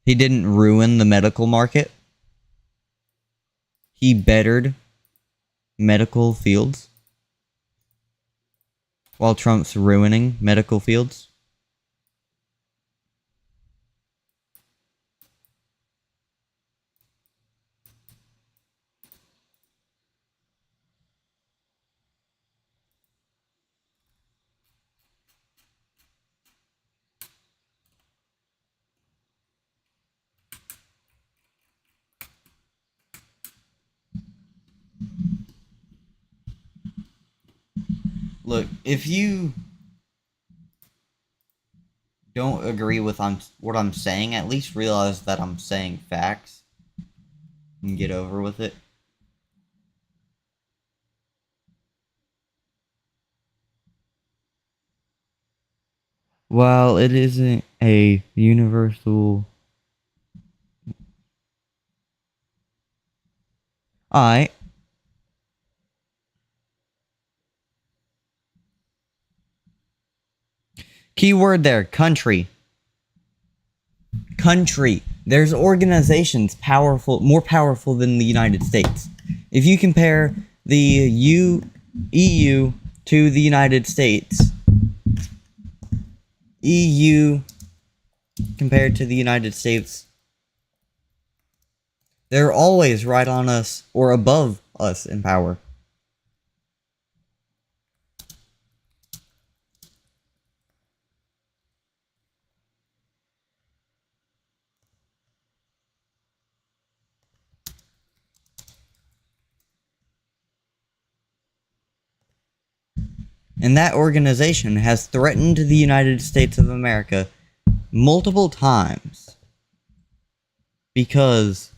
He didn't ruin the medical market. He bettered medical fields. While Trump's ruining medical fields. Look, if you don't agree with what I'm saying, at least realize that I'm saying facts and get over with it. While it isn't a universal... Alright. Keyword there, country. Country. There's organizations more powerful than the United States. If you compare the EU to the United States, EU compared to the United States, they're always right on us or above us in power. And that organization has threatened the United States of America multiple times because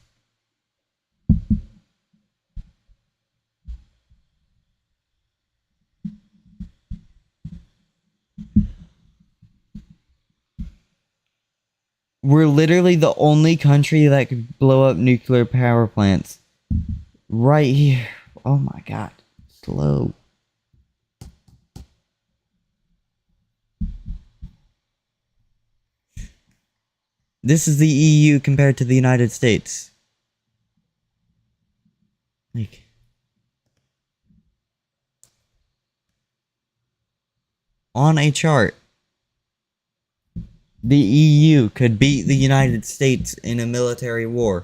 we're literally the only country that could blow up nuclear power plants right here. Oh my god. Slow. This is the EU compared to the United States. Like, on a chart, the EU could beat the United States in a military war.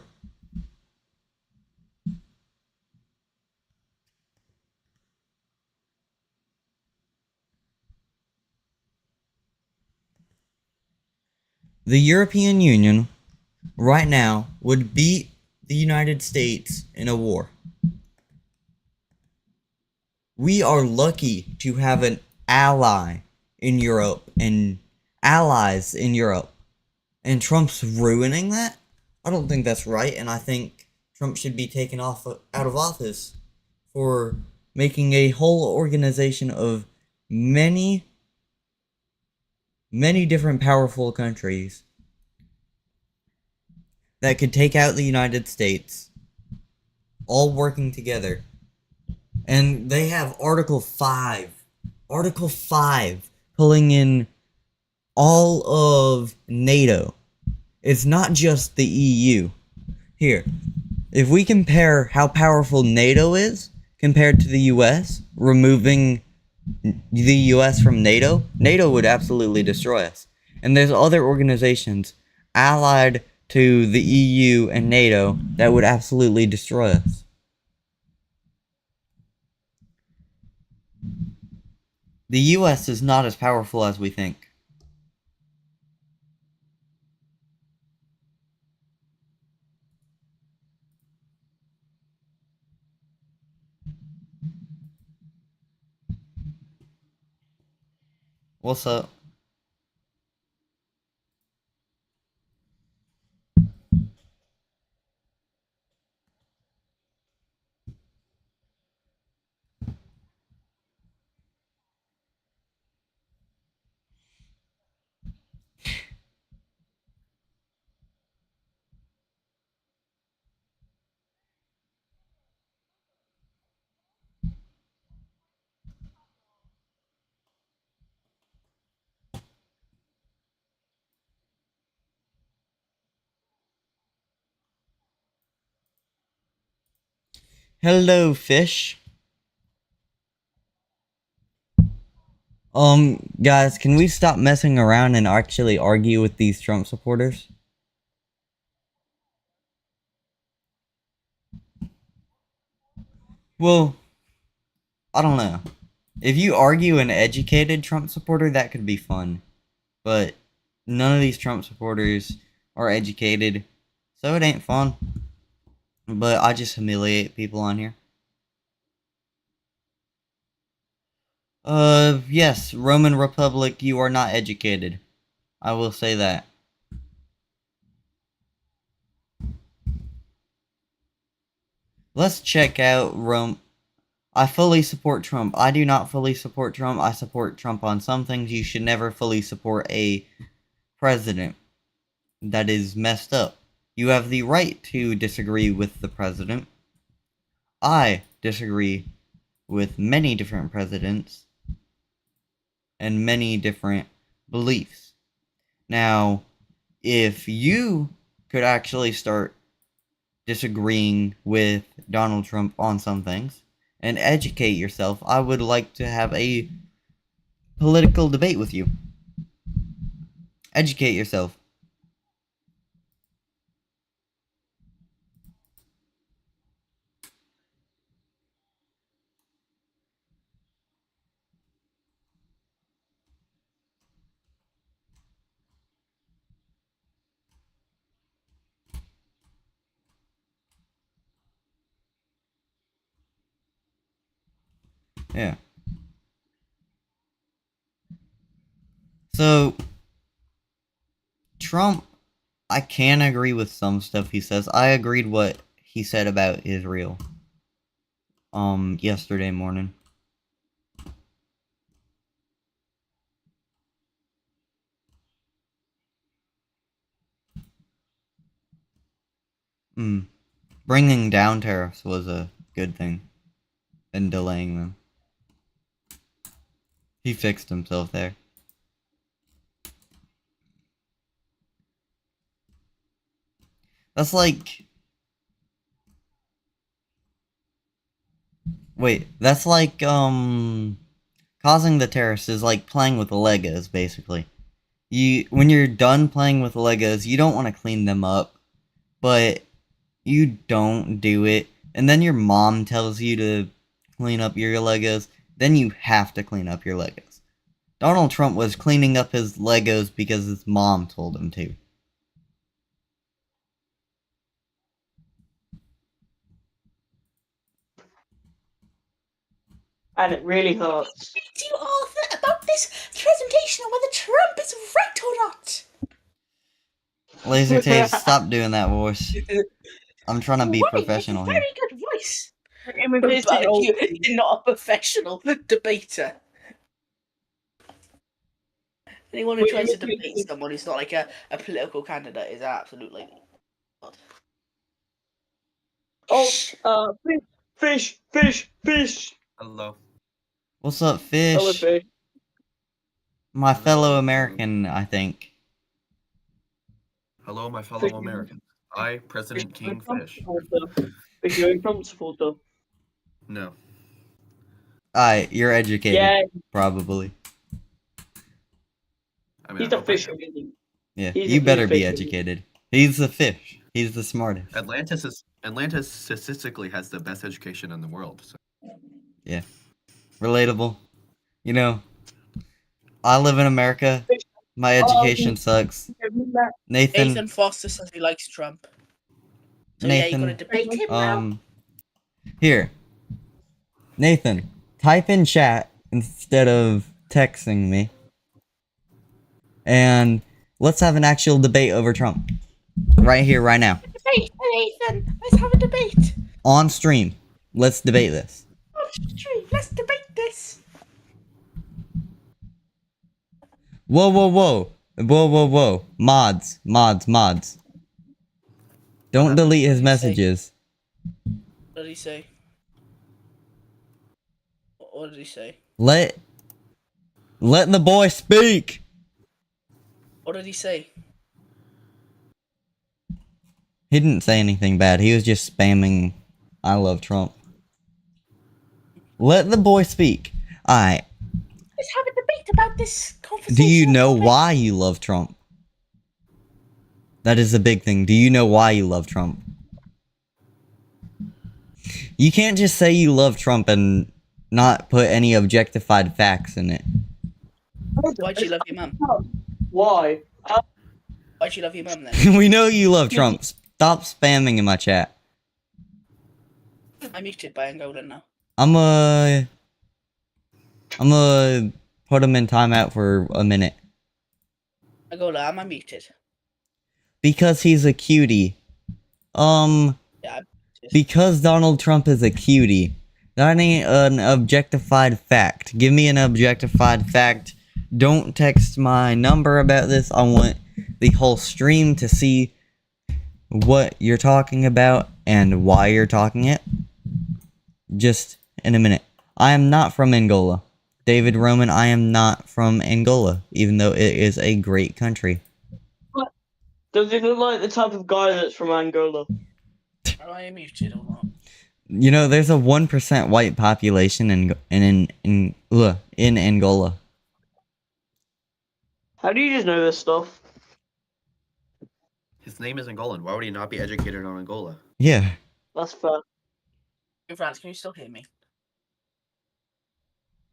The European Union right now would beat the United States in a war. We are lucky to have an ally in Europe and allies in Europe. And Trump's ruining that? I don't think that's right, and I think Trump should be taken out of office for making a whole organization of many different powerful countries that could take out the United States, all working together. And they have Article 5 pulling in all of NATO. It's not just the EU. Here, if we compare how powerful NATO is compared to the US, removing the US from NATO, NATO would absolutely destroy us. And there's other organizations allied to the EU and NATO that would absolutely destroy us. The US is not as powerful as we think. What's up? Hello, fish. Guys, can we stop messing around and actually argue with these Trump supporters? Well, I don't know. If you argue an educated Trump supporter, that could be fun. But none of these Trump supporters are educated, so it ain't fun. But I just humiliate people on here. Yes, Roman Republic, you are not educated. I will say that. Let's check out Rome. I fully support Trump. I do not fully support Trump. I support Trump on some things. You should never fully support a president that is messed up. You have the right to disagree with the president. I disagree with many different presidents and many different beliefs. Now, if you could actually start disagreeing with Donald Trump on some things and educate yourself, I would like to have a political debate with you. Educate yourself. Yeah. So, Trump, I can agree with some stuff he says. I agreed what he said about Israel. Yesterday morning. Bringing down tariffs was a good thing. And delaying them. He fixed himself there. That's like... Wait, that's like, causing the tariffs is like playing with the Legos, basically. When you're done playing with the Legos, you don't want to clean them up, but you don't do it, and then your mom tells you to clean up your Legos, then you have to clean up your Legos. Donald Trump was cleaning up his Legos because his mom told him to. And it really hurts. Speak to you, Arthur, about this presentation on whether Trump is right or not. Laser Tape, stop doing that voice. I'm trying to be Why? professional It's a here. very good voice. Imitating old- You're not a professional debater. Anyone who Wait, tries to wait, wait, debate wait. someone who's not like a political candidate is absolutely... Oh, fish. Hello. What's up, Hello, fish? fish. My fellow American, I think. Hello, my fellow Fish. Americans. I, President King Fish. Fish, you're a Trump supporter. No. Alright, you're educated, Yeah, probably. I mean, he's I a hope I fish. am. Yeah, He's you a better be fish. educated. He's the fish. He's the smartest. Atlanta statistically has the best education in the world. So. Relatable. You know, I live in America. My education sucks. Nathan, Nathan Foster says he likes Trump. So yeah, you're gonna Nathan, debate him now. here. Nathan, type in chat instead of texting me. And let's have an actual debate over Trump. Right here, right now. Debate, Nathan. Let's have a debate. On stream. Let's debate this. Oh, true. Let's debate this. Whoa. Mods. Don't delete his messages. What did he say? What did he say? Let the boy speak. What did he say? He didn't say anything bad. He was just spamming I love Trump. Let the boy speak. Alright. Let's have a debate about this conversation. Do you know why you love Trump? That is a big thing. Do you know why you love Trump? You can't just say you love Trump and not put any objectified facts in it. Why'd you love your mum? Why? Why'd you love your mum then? We know you love Trump. Stop spamming in my chat. I'm muted by Angola now. I'm gonna put him in timeout for a minute. Angola, am I muted? Because he's a cutie. Yeah. Because Donald Trump is a cutie. That ain't an objectified fact. Give me an objectified fact. Don't text my number about this. I want the whole stream to see what you're talking about and why you're talking it. Just in a minute. I am not from Angola. David Roman, I am not from Angola, even though it is a great country. Does he look like the type of guy that's from Angola? Am I muted or not? You know, there's a 1% white population in Angola. How do you just know this stuff? His name is Angolan. Why would he not be educated on Angola? Yeah. That's fair. In France, can you still hear me?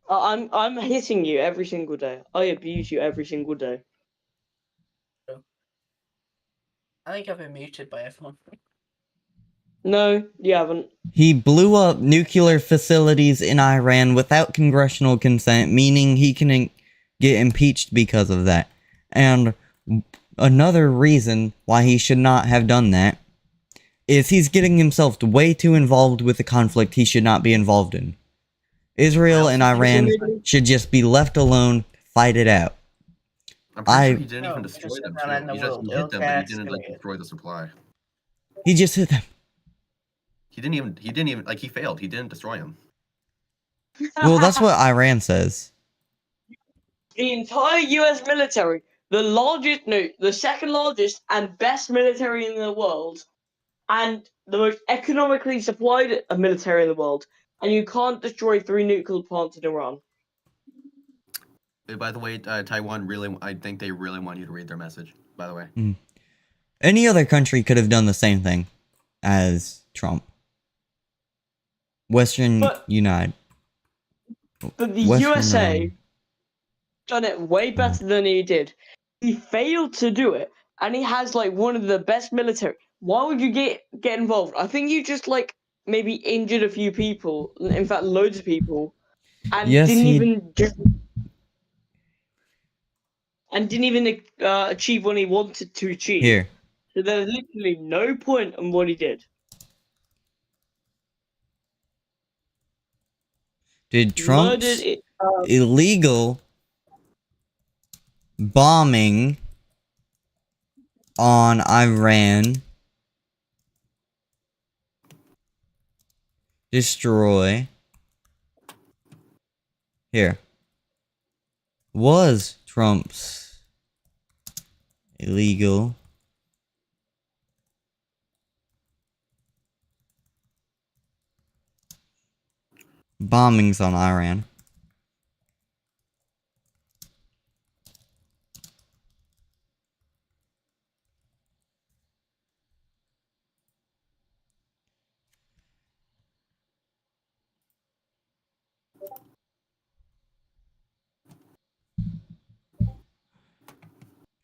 I'm hitting you every single day. I abuse you every single day. I think I've been muted by everyone. No, you haven't. He blew up nuclear facilities in Iran without congressional consent, meaning he can get impeached because of that. And another reason why he should not have done that is he's getting himself way too involved with a conflict he should not be involved in. Israel and Iran should just be left alone, fight it out. I'm pretty I- sure he didn't No, even it's destroy just them. not in Too. the He just world. hit them, but he didn't like Okay, destroy the supply. He just hit them. He didn't even like he failed. He didn't destroy him. Well, that's what Iran says. The entire US military, the largest, no, the second largest and best military in the world, and the most economically supplied military in the world, and you can't destroy 3 nuclear plants in Iran. By the way, Taiwan really, I think they really want you to read their message. By the way, Any other country could have done the same thing as Trump. Western But- United. But the Western, USA done it way better than he did. He failed to do it, and he has like one of the best military. Why would you get involved? I think you just like maybe injured a few people. In fact, loads of people, and Yes, didn't he- even achieve what he wanted to achieve. Here. So there's literally no point in what he did. Did Trump's Murdered it. illegal bombing on Iran destroy here was Trump's illegal bombings on Iran.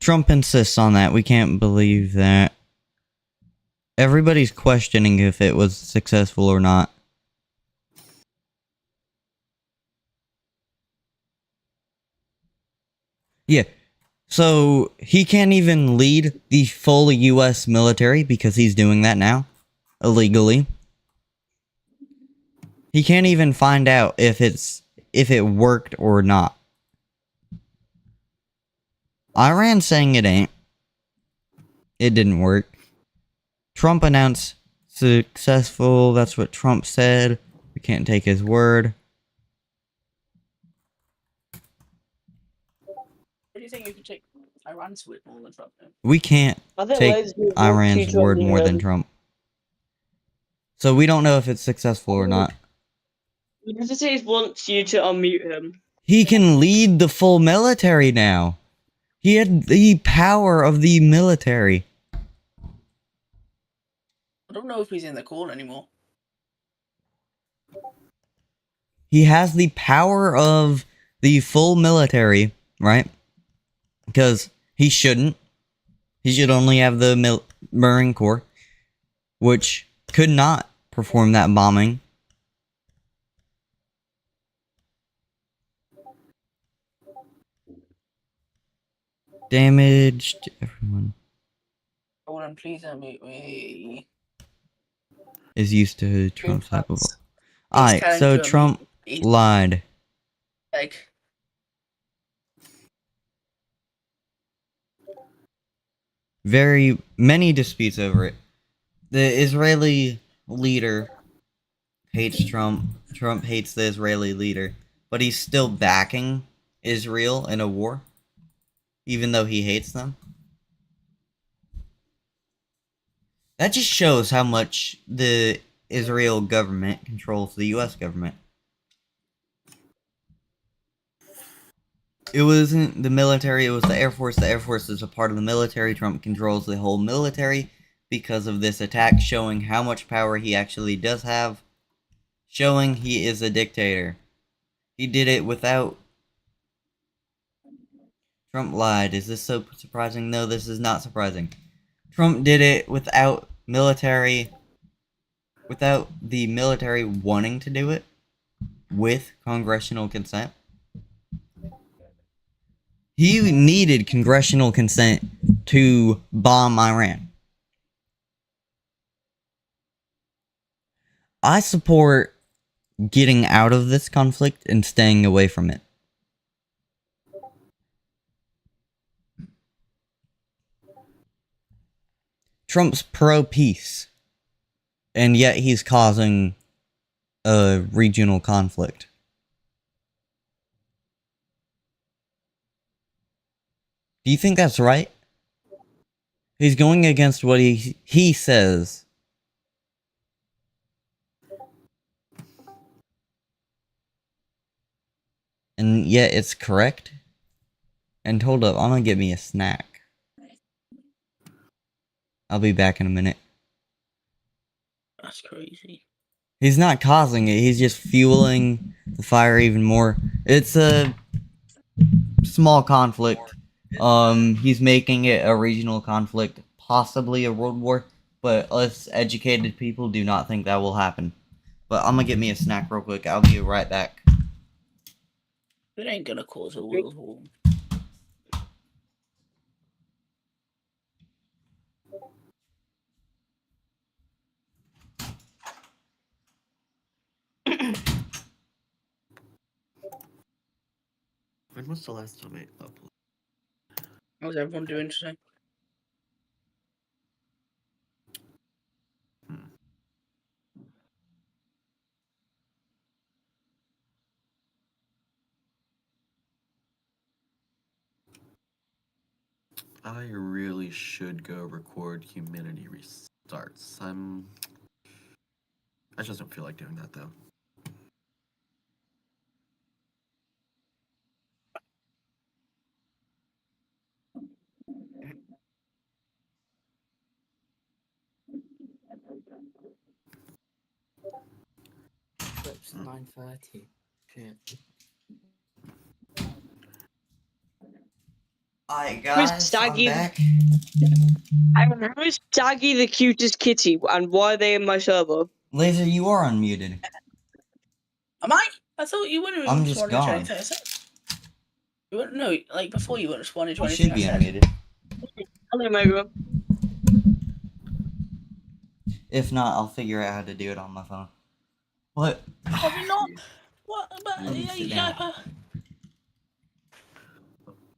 Trump insists on that. We can't believe that. Everybody's questioning if it was successful or not. Yeah. So he can't even lead the full US military because he's doing that now illegally. He can't even find out if it worked or not. Iran's saying it ain't. It didn't work. Trump announced successful. That's what Trump said. We can't take his word. What do you think you could take Iran's word more than Trump? We can't I think take loads of people Iran's cheat word on more the, than Trump. So we don't know if it's successful or not. The United States wants you to unmute him. He can lead the full military now. He had the power of the military. I don't know if he's in the call anymore. He has the power of the full military, right? Because he shouldn't. He should only have the Marine Corps, which could not perform that bombing. Damaged everyone. Hold on, please unmute me. Is used to Trump's type of. He's Alright, trying so to unmute Trump me. lied. Like, Very many disputes over it. The Israeli leader hates Trump. Trump hates the Israeli leader, but he's still backing Israel in a war, even though he hates them. That just shows how much the Israel government controls the US government. It wasn't the military, it was the Air Force. The Air Force is a part of the military. Trump controls the whole military because of this attack, showing how much power he actually does have, showing he is a dictator. He did it without... Trump lied. Is this so surprising? No, this is not surprising. Trump did it without the military wanting to do it, with congressional consent. He needed congressional consent to bomb Iran. I support getting out of this conflict and staying away from it. Trump's pro-peace, and yet he's causing a regional conflict. Do you think that's right? He's going against what he says. And yet it's correct? And hold up, I'm gonna get me a snack. I'll be back in a minute. That's crazy. He's not causing it, he's just fueling the fire even more. It's a small conflict. He's making it a regional conflict, possibly a world war, but us educated people do not think that will happen. But I'm gonna get me a snack real quick. I'll be right back. It ain't gonna cause a world war. When was the last time I uploaded? How's everyone doing today? I really should go record humanity restarts. I just don't feel like doing that though. It's 9:30. Shit. Alright Who's guys, I'm Staggy? back. Who is Staggy the cutest kitty, and why are they in my server? Laser, you are unmuted. Am I? I thought you wouldn't I'm have just responded to gone. anything I said. You wouldn't know, like before you wouldn't responded to You anything should I be said. unmuted. Hello, Mega. If not, I'll figure out how to do it on my phone. What? Have you not? What about Let me sit down.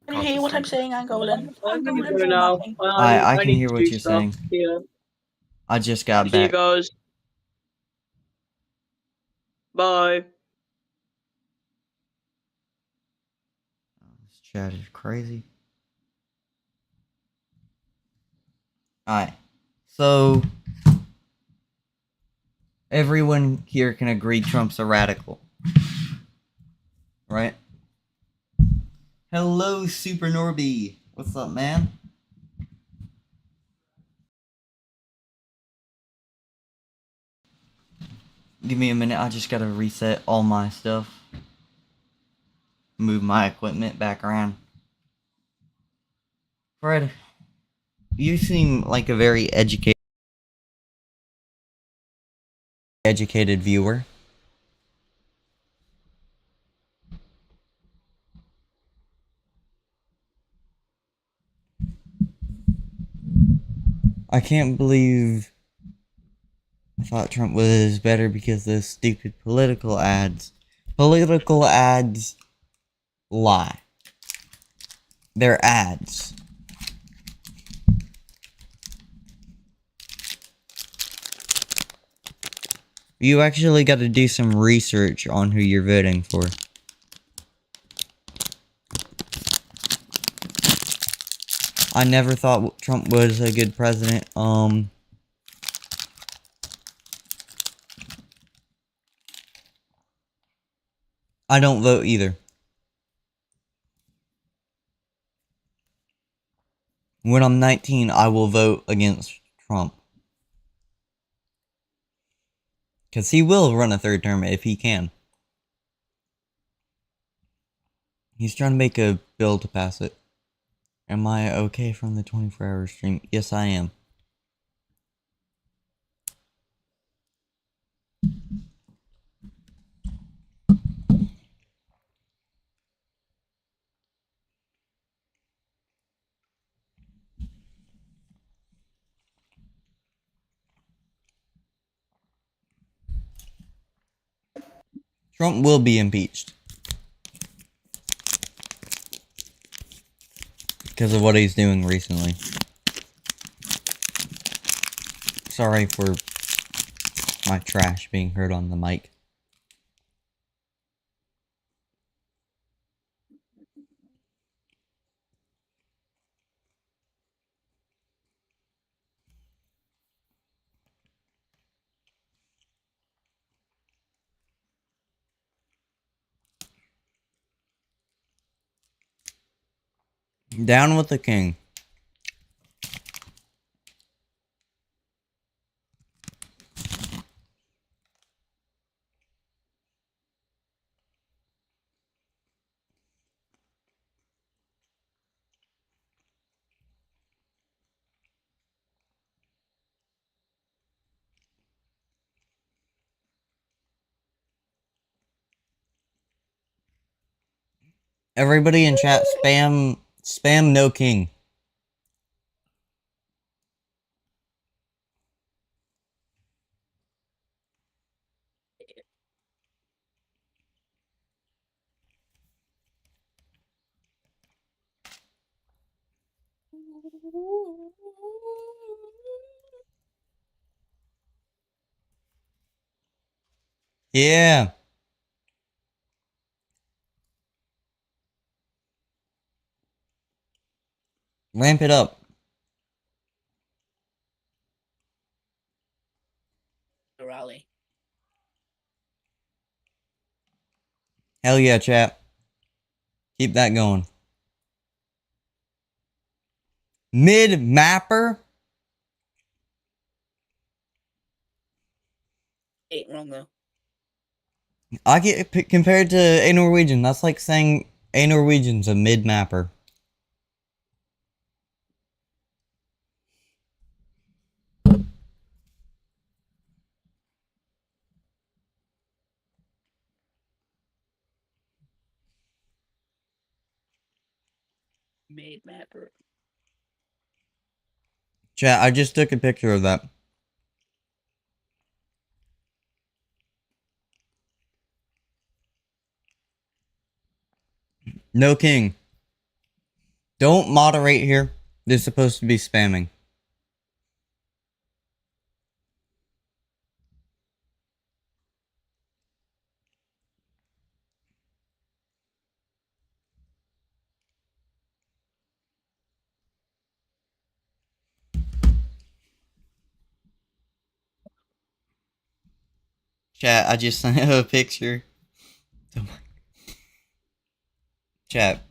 Can you hear what I'm saying, Angolan? I'm gonna Angolan go for now. nothing. I can need hear to what do you're stuff. saying. Yeah. I just got See you back. guys. Bye. This chat is crazy. Alright. So everyone here can agree Trump's a radical. Right? Hello, Super Norby. What's up, man? Give me a minute, I just gotta reset all my stuff. Move my equipment back around. Fred, you seem like a very educated viewer. I can't believe I thought Trump was better because of those stupid political ads. Political ads lie. They're ads. You actually got to do some research on who you're voting for. I never thought Trump was a good president. I don't vote either. When I'm 19, I will vote against Trump. Because he will run a third term if he can. He's trying to make a bill to pass it. Am I okay from the 24-hour stream? Yes, I am. Trump will be impeached. Because of what he's doing recently. Sorry for my trash being heard on the mic. Down with the king. Everybody in chat spam no king. Yeah. Ramp it up. The rally. Hell yeah, chat. Keep that going. Mid mapper? Ain't wrong though. I get compared to a Norwegian. That's like saying a Norwegian's a mid mapper. Made mapper. Chat, I just took a picture of that. No king. Don't moderate here. They're supposed to be spamming. Chat, I just sent a picture. Chat,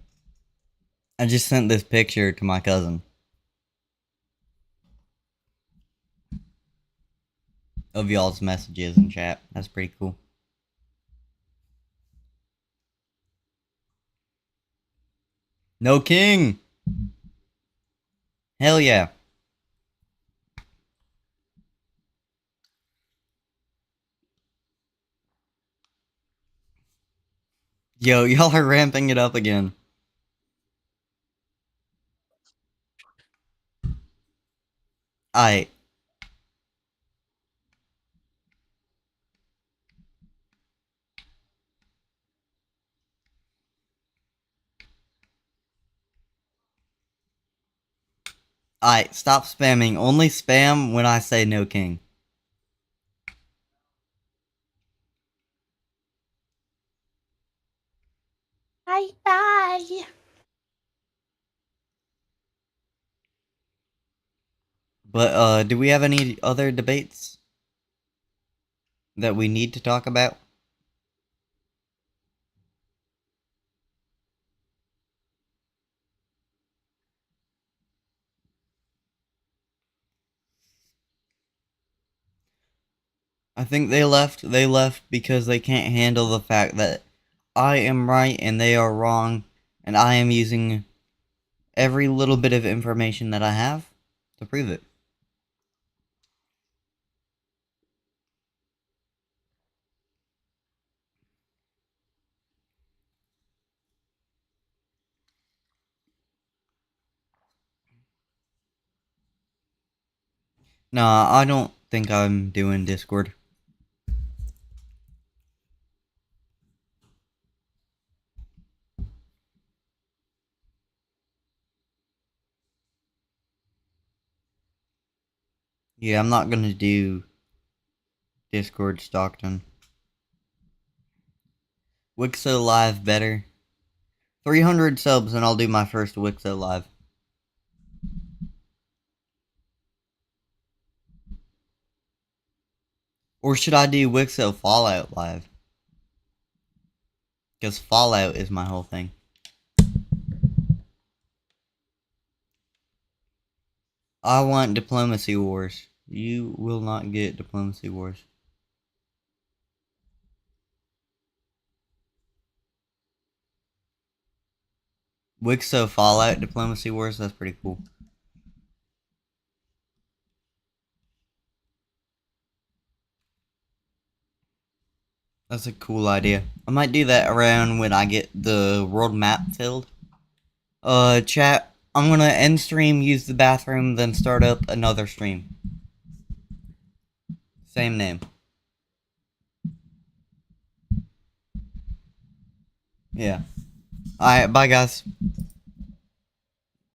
I just sent this picture to my cousin. Of y'all's messages in chat. That's pretty cool. No king! Hell yeah. Yo, y'all are ramping it up again. Aight. Aight, stop spamming. Only spam when I say no king. Bye bye. But, do we have any other debates that we need to talk about? I think they left because they can't handle the fact that I am right and they are wrong, and I am using every little bit of information that I have to prove it. Nah, I don't think I'm doing Discord. Yeah, I'm not gonna do Discord Stockton. Wixo Live better. 300 subs and I'll do my first Wixo Live. Or should I do Wixo Fallout Live? Because Fallout is my whole thing. I want Diplomacy Wars. You will not get Diplomacy Wars. Wixo Fallout Diplomacy Wars, that's pretty cool. That's a cool idea. I might do that around when I get the world map filled. Chat, I'm gonna end stream, use the bathroom, then start up another stream. Same name. Yeah. Alright, bye guys.